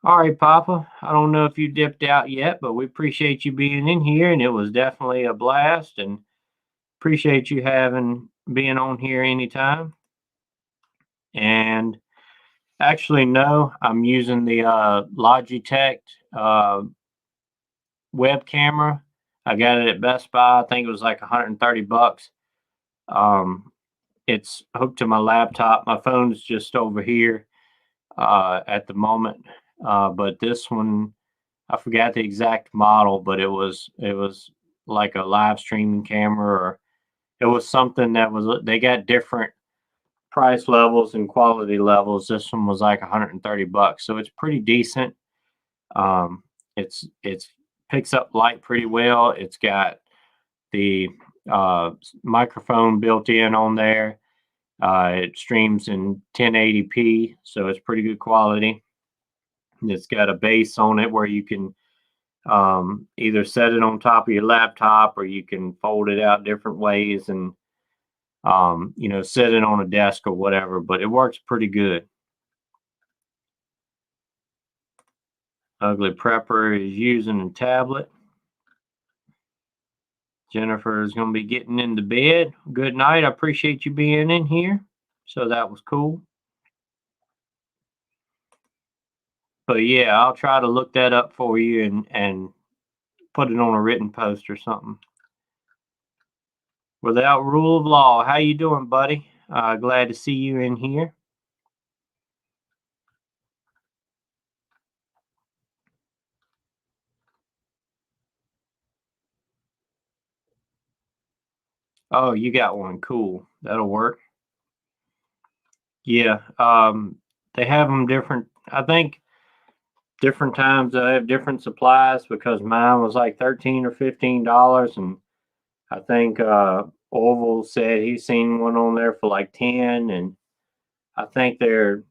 All right, Papa. I don't know if you dipped out yet, but we appreciate you being in here, and it was definitely a blast. And appreciate you being on here anytime. And actually, no, I'm using the Logitech web camera. I got it at Best Buy. I think it was like $130. It's hooked to my laptop. My phone's just over here at the moment. But this one, I forgot the exact model, but it was like a live streaming camera, or it was something that they got different price levels and quality levels. This one was like $130, so it's pretty decent. It's picks up light pretty well. It's got the microphone built in on there. It streams in 1080p, so it's pretty good quality. It's got a base on it where you can either set it on top of your laptop, or you can fold it out different ways and set it on a desk or whatever. But it works pretty good. Ugly Prepper is using a tablet. Jennifer is going to be getting into bed. Good night. I appreciate you being in here. So that was cool. But yeah, I'll try to look that up for you and put it on a written post or something. Without Rule of Law, how you doing, buddy? Glad to see you in here. Oh, you got one. Cool. That'll work. Yeah. They have them different. I think different times they have different supplies because mine was like $13 or $15, and I think Orville said he's seen one on there for like 10, and I think they're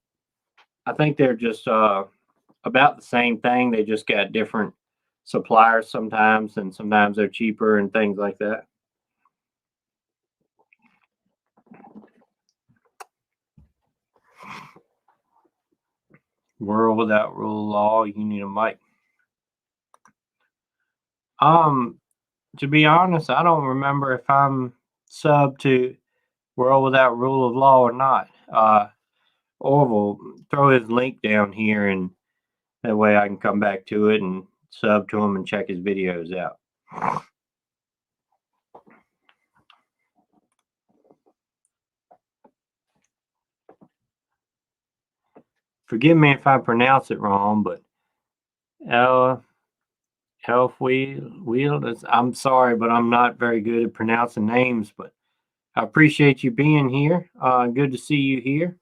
just about the same thing. They just got different suppliers sometimes, and sometimes they're cheaper and things like that. World Without Rule of Law, you need a mic. To be honest, I don't remember if I'm sub to World Without Rule of Law or not. Orville, throw his link down here, and that way I can come back to it and sub to him and check his videos out. Forgive me if I pronounce it wrong, but Elfweald. I'm sorry, but I'm not very good at pronouncing names. But I appreciate you being here. Good to see you here.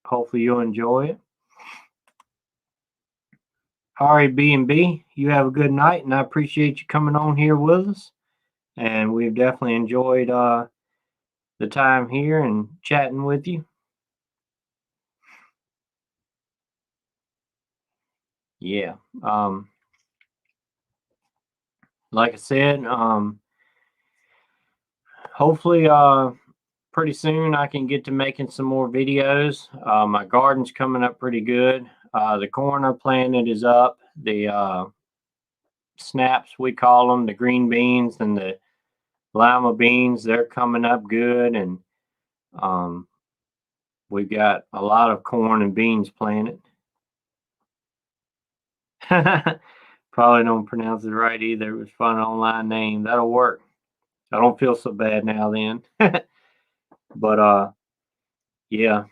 Hopefully you'll enjoy it. Ari B&B, you have a good night, and I appreciate you coming on here with us. And we've definitely enjoyed the time here and chatting with you. Yeah. Like I said, hopefully pretty soon I can get to making some more videos. My garden's coming up pretty good. The corn I planted is up. The snaps, we call them, the green beans and the lima beans, they're coming up good. And we've got a lot of corn and beans planted. Probably don't pronounce it right either. It was a fun online name. That'll work. I don't feel so bad now then. But yeah,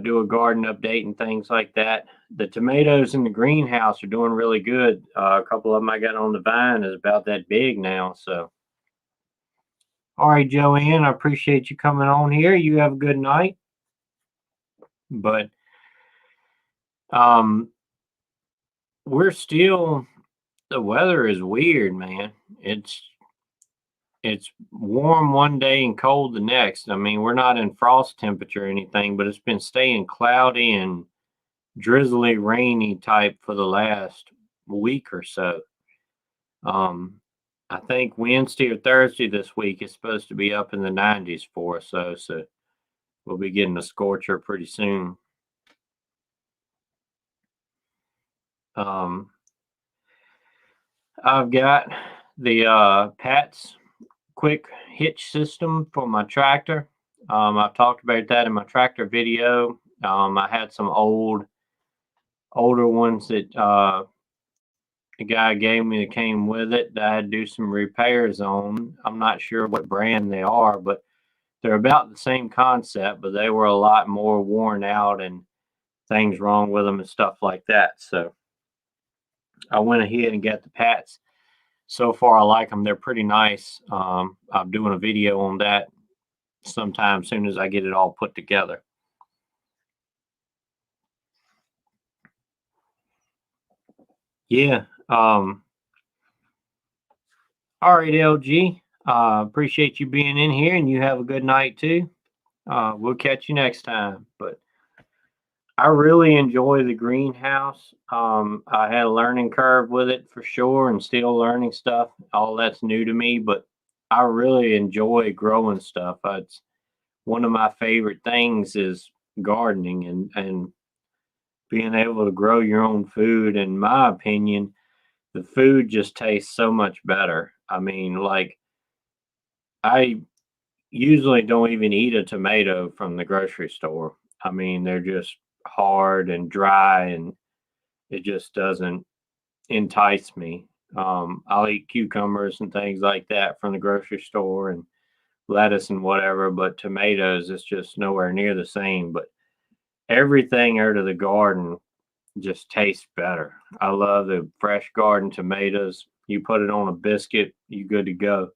do a garden update and things like that. The tomatoes in the greenhouse are doing really good. A couple of them I got on the vine is about that big now. So, all right, Joanne, I appreciate you coming on here. You have a good night. But we're still, the weather is weird, man. It's warm one day and cold the next. I mean, we're not in frost temperature or anything, but it's been staying cloudy and drizzly, rainy type for the last week or so. I think Wednesday or Thursday this week is supposed to be up in the 90s for us, so we'll be getting a scorcher pretty soon. I've got the Pat's quick hitch system for my tractor. I've talked about that in my tractor video. I had some older ones that the guy gave me that came with it that I had to do some repairs on. I'm not sure what brand they are, but they're about the same concept, but they were a lot more worn out and things wrong with them and stuff like that. So I went ahead and got the Pats. So far, I like them. They're pretty nice. I'm doing a video on that sometime soon as I get it all put together. Yeah. All right, LG. Appreciate you being in here, and you have a good night too. We'll catch you next time. But I really enjoy the greenhouse. I had a learning curve with it for sure, and still learning stuff. All that's new to me, but I really enjoy growing stuff. It's one of my favorite things is gardening, and being able to grow your own food, in my opinion, the food just tastes so much better. I mean, like, I usually don't even eat a tomato from the grocery store. I mean, they're just hard and dry, and it just doesn't entice me. I'll eat cucumbers and things like that from the grocery store and lettuce and whatever, but tomatoes is just nowhere near the same. But everything out of the garden just tastes better. I love the fresh garden tomatoes. You put it on a biscuit, you good to go.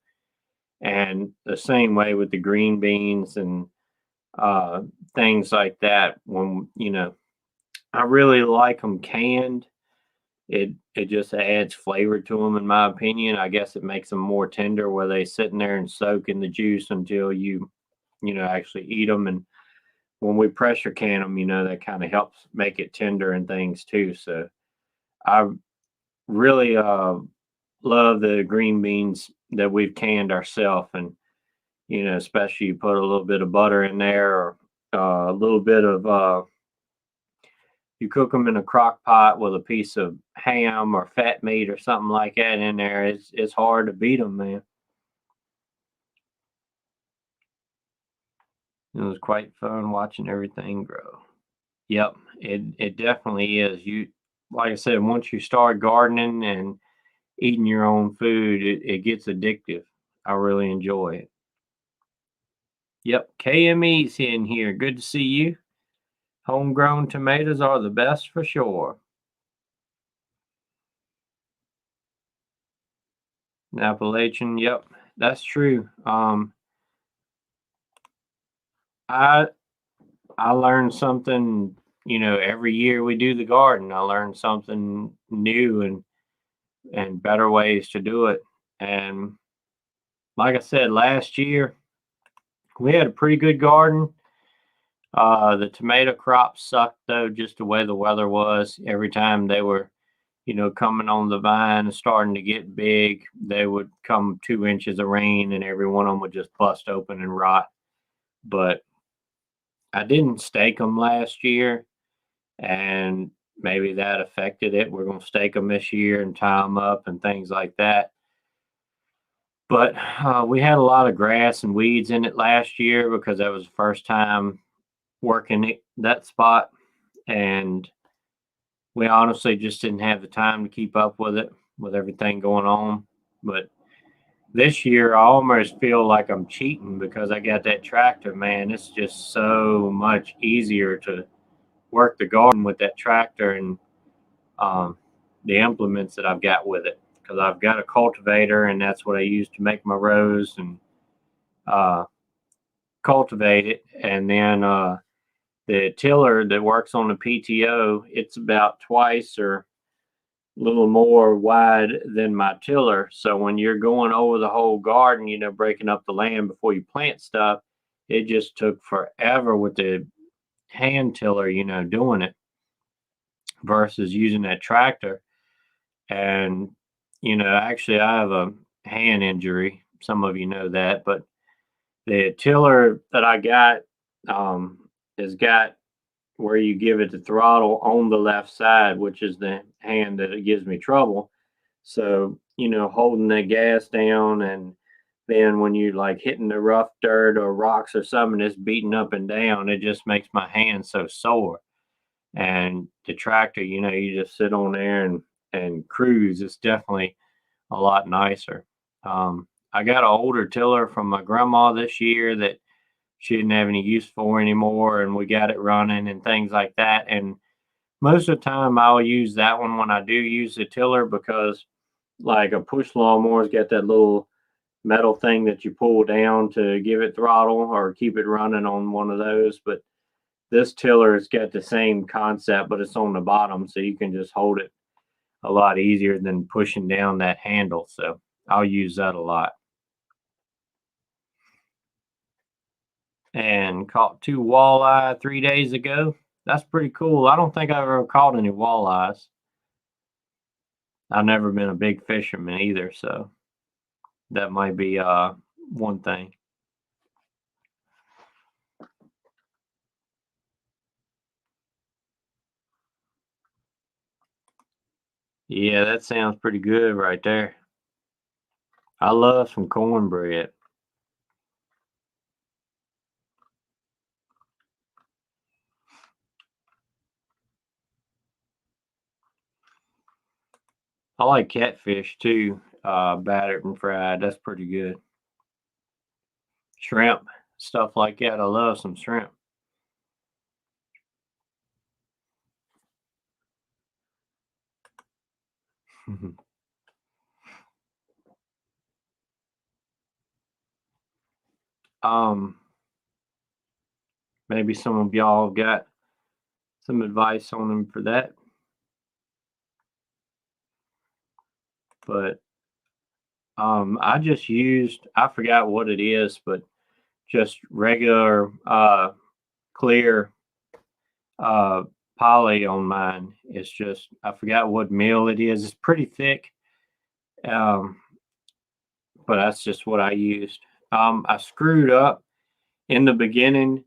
And the same way with the green beans and uh, things like that. When I really like them canned. It just adds flavor to them, in my opinion. I guess it makes them more tender where they sitting there and soak in the juice until you actually eat them. And when we pressure can them, that kind of helps make it tender and things too. So I really love the green beans that we've canned ourselves, and especially you put a little bit of butter in there, or a little bit of you cook them in a crock pot with a piece of ham or fat meat or something like that in there. It's hard to beat them, man. It was quite fun watching everything grow. Yep, it definitely is. Like I said, once you start gardening and eating your own food, it gets addictive. I really enjoy it. Yep, KME's in here. Good to see you. Homegrown tomatoes are the best for sure. Appalachian, yep, that's true. I I learn something, every year we do the garden. I learn something new and better ways to do it. And like I said, last year we had a pretty good garden. The tomato crops sucked though, just the way the weather was. Every time they were, coming on the vine and starting to get big, they would come 2 inches of rain and every one of them would just bust open and rot. But I didn't stake them last year, and maybe that affected it. We're going to stake them this year and tie them up and things like that. But we had a lot of grass and weeds in it last year because that was the first time working that spot, and we honestly just didn't have the time to keep up with it with everything going on. But this year, I almost feel like I'm cheating because I got that tractor. Man, it's just so much easier to work the garden with that tractor and um, the implements that I've got with it, because I've got a cultivator and that's what I use to make my rows and uh, cultivate it. And then the tiller that works on the PTO, it's about twice or a little more wide than my tiller. So when you're going over the whole garden, breaking up the land before you plant stuff, it just took forever with the hand tiller, doing it versus using that tractor. And, actually, I have a hand injury. Some of you know that, but the tiller that I got has got where you give it the throttle on the left side, which is the hand that it gives me trouble. So, holding the gas down, and then when you like hitting the rough dirt or rocks or something that's beating up and down, it just makes my hands so sore. And the tractor, you just sit on there and cruise. It's definitely a lot nicer. I got an older tiller from my grandma this year that she didn't have any use for anymore, and we got it running and things like that. And most of the time, I'll use that one when I do use the tiller because, like, a push lawnmower's got that little metal thing that you pull down to give it throttle or keep it running on one of those. But this tiller has got the same concept, but it's on the bottom, so you can just hold it a lot easier than pushing down that handle. So I'll use that a lot. And caught two walleye 3 days ago. That's pretty cool. I don't think I've ever caught any walleyes. I've never been a big fisherman either, so that might be one thing. Yeah, that sounds pretty good right there. I love some cornbread. I like catfish too, battered and fried. That's pretty good. Shrimp, stuff like that. I love some shrimp. um, Maybe some of y'all got some advice on them for that, but I just used, I forgot what it is, but just regular clear uh, poly on mine. It's just, I forgot what meal it is. It's pretty thick, um, but that's just what I used. I screwed up in the beginning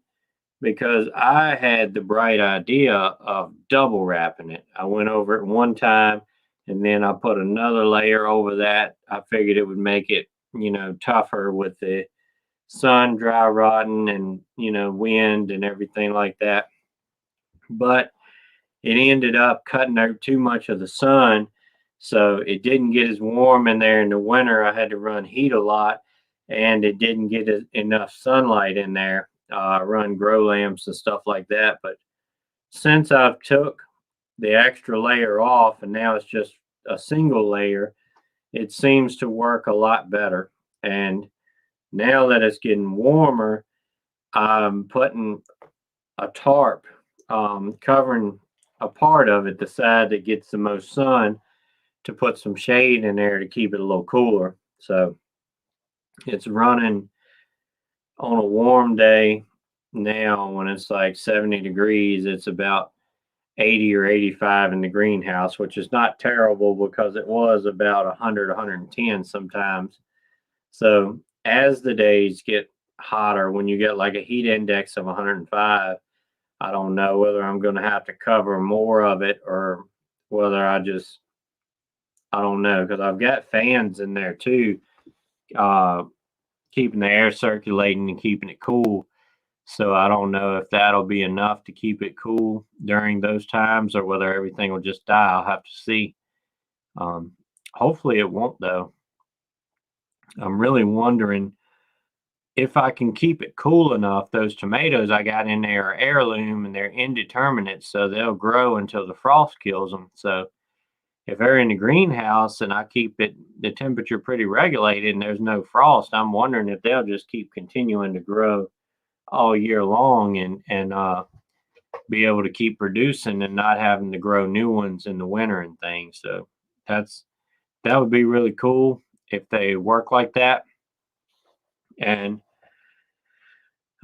because I had the bright idea of double wrapping it. I went over it one time and then I put another layer over that. I figured it would make it, tougher with the sun dry rotting and, wind and everything like that. But it ended up cutting out too much of the sun. So it didn't get as warm in there in the winter. I had to run heat a lot and it didn't get enough sunlight in there. Run grow lamps and stuff like that. But since I've took the extra layer off and now it's just a single layer, it seems to work a lot better. And now that it's getting warmer, I'm putting a tarp covering a part of it, the side that gets the most sun, to put some shade in there to keep it a little cooler. So it's running on a warm day now when it's like 70 degrees. It's about 80 or 85 in the greenhouse, which is not terrible because it was about 100, 110 sometimes. So as the days get hotter, when you get like a heat index of 105, I don't know whether I'm going to have to cover more of it or whether I don't know, because I've got fans in there too, uh, keeping the air circulating and keeping it cool. So I don't know if that'll be enough to keep it cool during those times or whether everything will just die. I'll have to see. Um, Hopefully it won't though. I'm really wondering if I can keep it cool enough. Those tomatoes I got in there are heirloom and they're indeterminate, so they'll grow until the frost kills them. So if they're in the greenhouse and I keep it the temperature pretty regulated and there's no frost, I'm wondering if they'll just keep continuing to grow all year long and be able to keep producing and not having to grow new ones in the winter and things. So that's that would be really cool if they work like that. And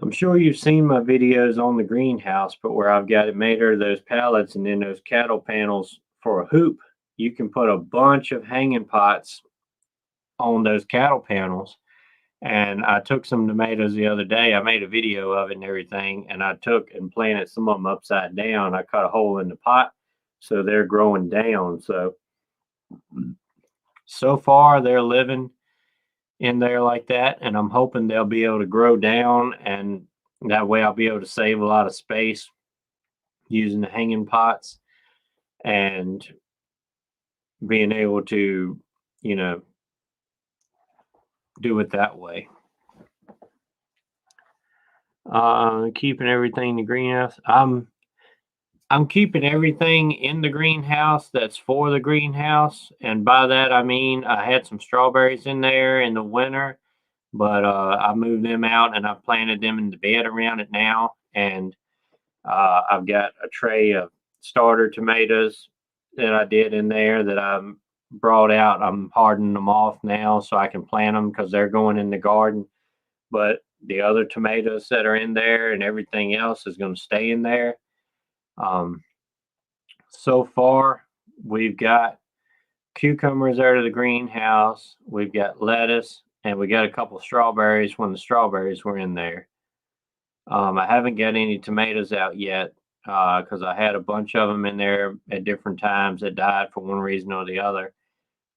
I'm sure you've seen my videos on the greenhouse, but where I've got it made out of those pallets and then those cattle panels for a hoop, you can put a bunch of hanging pots on those cattle panels. And I took some tomatoes the other day. I made a video of it and everything. And I took and planted some of them upside down. I cut a hole in the pot so they're growing down. So far they're living in there like that. And I'm hoping they'll be able to grow down. And that way I'll be able to save a lot of space using the hanging pots and being able to, you know, do it that way. Keeping everything in the greenhouse. I'm keeping everything in the greenhouse that's for the greenhouse, and by that I mean I had some strawberries in there in the winter, but I moved them out and I planted them in the bed around it now, and I've got a tray of starter tomatoes that I did in there that I brought out. I'm hardening them off now so I can plant them because they're going in the garden. But the other tomatoes that are in there and everything else is going to stay in there. Um, so far, we've got cucumbers out of the greenhouse, we've got lettuce, and we got a couple strawberries when the strawberries were in there. I haven't got any tomatoes out yet. because I had a bunch of them in there at different times that died for one reason or the other.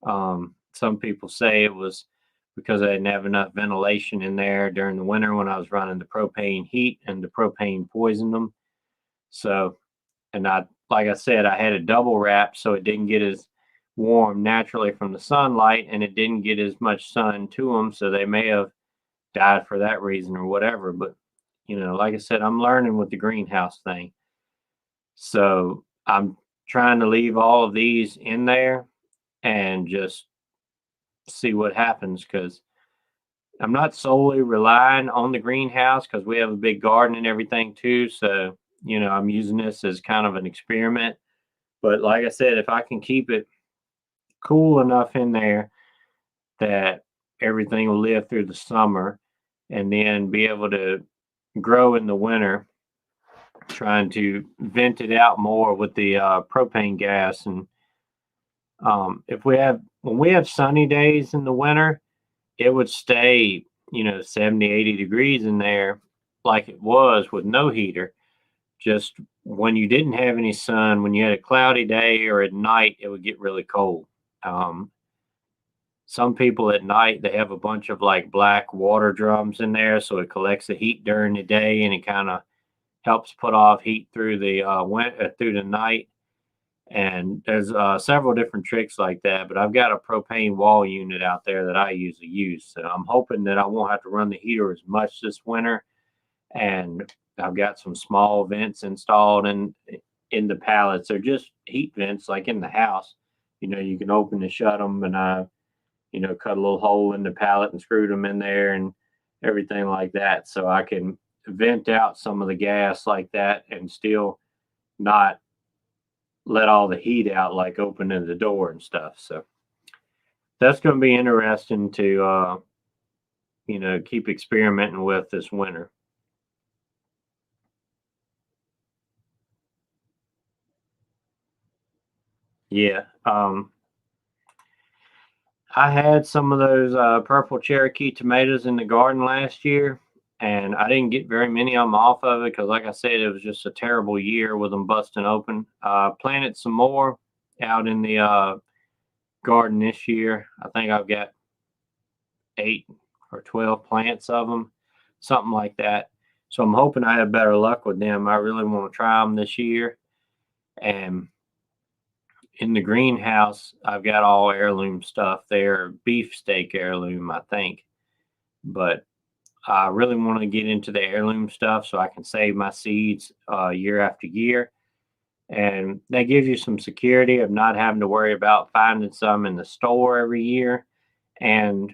Some people say it was because I didn't have enough ventilation in there during the winter when I was running the propane heat, and the propane poisoned them. So, and like I said, I had a double wrap so it didn't get as warm naturally from the sunlight, and it didn't get as much sun to them. So they may have died for that reason or whatever. But, like I said, I'm learning with the greenhouse thing. So I'm trying to leave all of these in there and just see what happens, because I'm not solely relying on the greenhouse because we have a big garden and everything too. So, I'm using this as kind of an experiment. But like I said, if I can keep it cool enough in there that everything will live through the summer and then be able to grow in the winter, trying to vent it out more with the propane gas. And when we have sunny days in the winter, it would stay, 70, 80 degrees in there like it was with no heater. Just when you didn't have any sun, when you had a cloudy day or at night, it would get really cold. Um, some people at night, they have a bunch of like black water drums in there, so it collects the heat during the day and it kind of helps put off heat through the through the night. And there's several different tricks like that, but I've got a propane wall unit out there that I usually use. So I'm hoping that I won't have to run the heater as much this winter. And I've got some small vents installed in the pallets. They're just heat vents like in the house. You can open and shut them, and I, cut a little hole in the pallet and screwed them in there and everything like that. So I can vent out some of the gas like that and still not let all the heat out, like opening the door and stuff. So that's going to be interesting to, keep experimenting with this winter. Yeah. I had some of those purple Cherokee tomatoes in the garden last year, and I didn't get very many of them off of it because, like I said, it was just a terrible year with them busting open. Planted some more out in the garden this year. I think I've got 8 or 12 plants of them, something like that. So I'm hoping I have better luck with them. I really want to try them this year. And in the greenhouse, I've got all heirloom stuff there, beefsteak heirloom, I think. But I really want to get into the heirloom stuff so I can save my seeds year after year. And that gives you some security of not having to worry about finding some in the store every year. And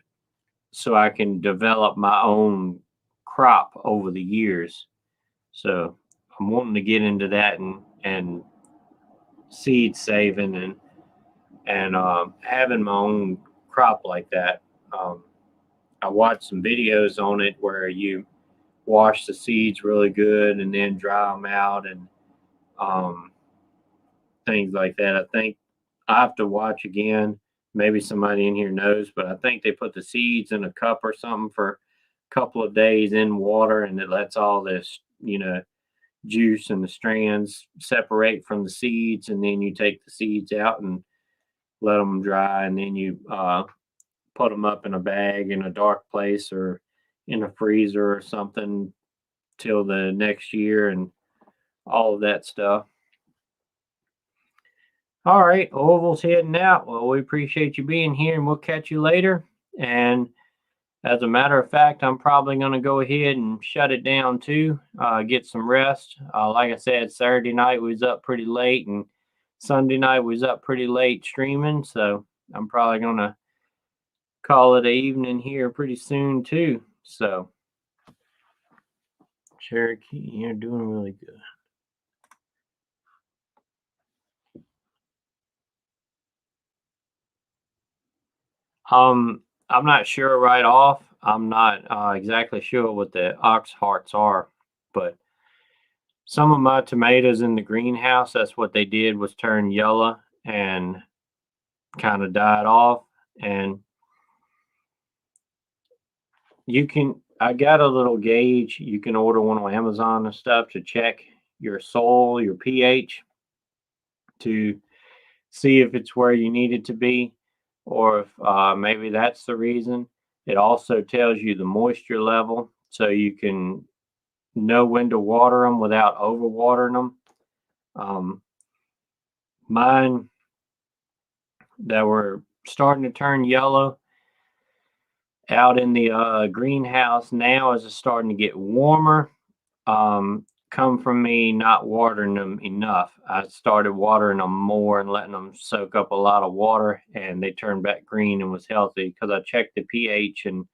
so I can develop my own crop over the years. So I'm wanting to get into that and seed saving and having my own crop like that. Um, I watched some videos on it where you wash the seeds really good and then dry them out and um, things like that. I think I have to watch again. Maybe somebody in here knows, but I think they put the seeds in a cup or something for a couple of days in water, and it lets all this, juice and the strands separate from the seeds, and then you take the seeds out and let them dry, and then you put them up in a bag in a dark place or in a freezer or something till the next year and all of that stuff. All right, Oval's heading out. Well, we appreciate you being here, and we'll catch you later. And as a matter of fact, I'm probably going to go ahead and shut it down too, get some rest. Like I said, Saturday night we was up pretty late, and Sunday night we was up pretty late streaming. So I'm probably going to call it an evening here pretty soon too. So Cherokee, you're doing really good. I'm not sure right off. I'm not exactly sure what the ox hearts are, but some of my tomatoes in the greenhouse, that's what they did, was turn yellow and kind of died off. And I got a little gauge. You can order one on Amazon and stuff to check your soil, your pH, to see if it's where you need it to be, or if maybe that's the reason. It also tells you the moisture level, so you can know when to water them without overwatering them. Mine that were starting to turn yellow out in the greenhouse now, as it's starting to get warmer, come from me not watering them enough. I started watering them more and letting them soak up a lot of water, and they turned back green and was healthy because I checked the pH and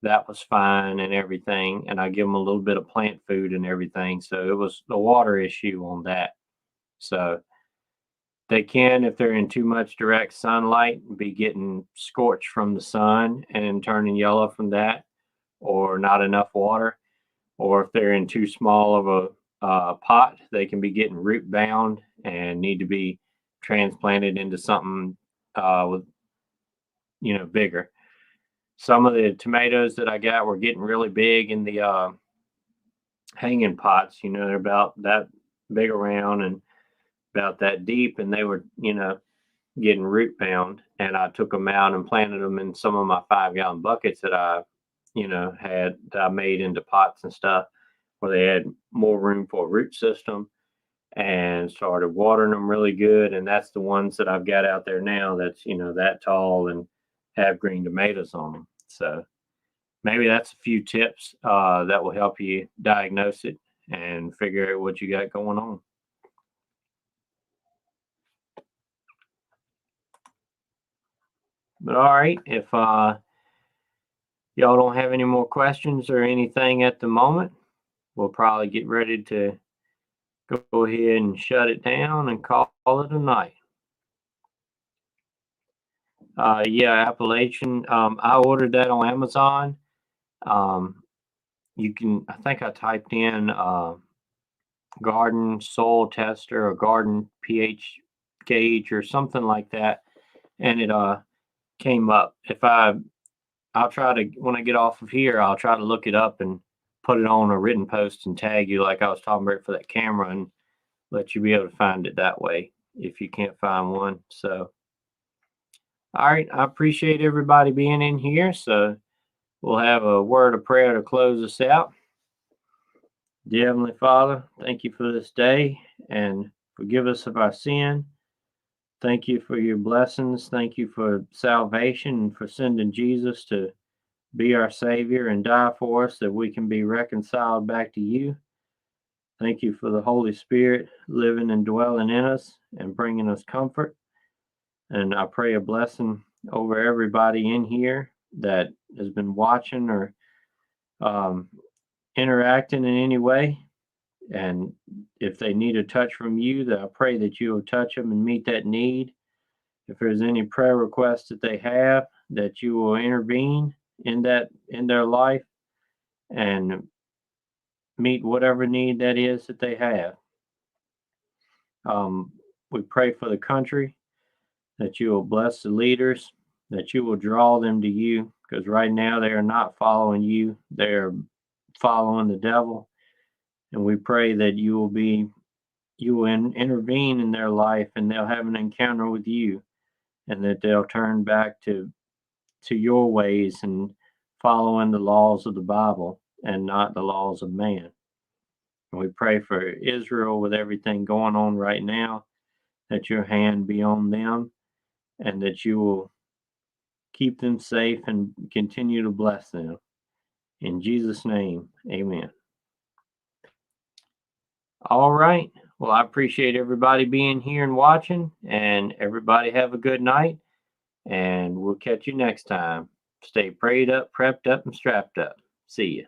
that was fine and everything. And I give them a little bit of plant food and everything. So it was the water issue on that. So they can, if they're in too much direct sunlight, be getting scorched from the sun and turning yellow from that, or not enough water. Or if they're in too small of a pot, they can be getting root bound and need to be transplanted into something with, bigger. Some of the tomatoes that I got were getting really big in the hanging pots. They're about that big around and about that deep, and they were, getting root bound. And I took them out and planted them in some of my 5-gallon buckets that I, had that I made into pots and stuff, where they had more room for a root system, and started watering them really good. And that's the ones that I've got out there now that's, that tall and have green tomatoes on them. So maybe that's a few tips that will help you diagnose it and figure out what you got going on. But all right, if y'all don't have any more questions or anything at the moment, we'll probably get ready to go ahead and shut it down and call it a night. Yeah, Appalachian. I ordered that on Amazon. You can, I think I typed in garden soil tester or garden pH gauge or something like that, and it came up. I'll try to, when I get off of here, I'll try to look it up and put it on a written post and tag you like I was talking about for that camera, and let you be able to find it that way if you can't find one. So, all right, I appreciate everybody being in here. So we'll have a word of prayer to close us out. Dear Heavenly Father, thank you for this day and forgive us of our sin. Thank you for your blessings. Thank you for salvation and for sending Jesus to be our Savior and die for us that we can be reconciled back to you. Thank you for the Holy Spirit living and dwelling in us and bringing us comfort. And I pray a blessing over everybody in here that has been watching or interacting in any way. And if they need a touch from you, that I pray that you will touch them and meet that need. If there's any prayer requests that they have, that you will intervene in their life and meet whatever need that is that they have. We pray for the country, that you will bless the leaders, that you will draw them to you, because right now they are not following you. They are following the devil. And we pray that you will intervene in their life, and they'll have an encounter with you, and that they'll turn back to your ways and following the laws of the Bible and not the laws of man. And we pray for Israel with everything going on right now, that your hand be on them and that you will keep them safe and continue to bless them. In Jesus' name, amen. All right. Well, I appreciate everybody being here and watching, and everybody have a good night, and we'll catch you next time. Stay prayed up, prepped up, and strapped up. See ya.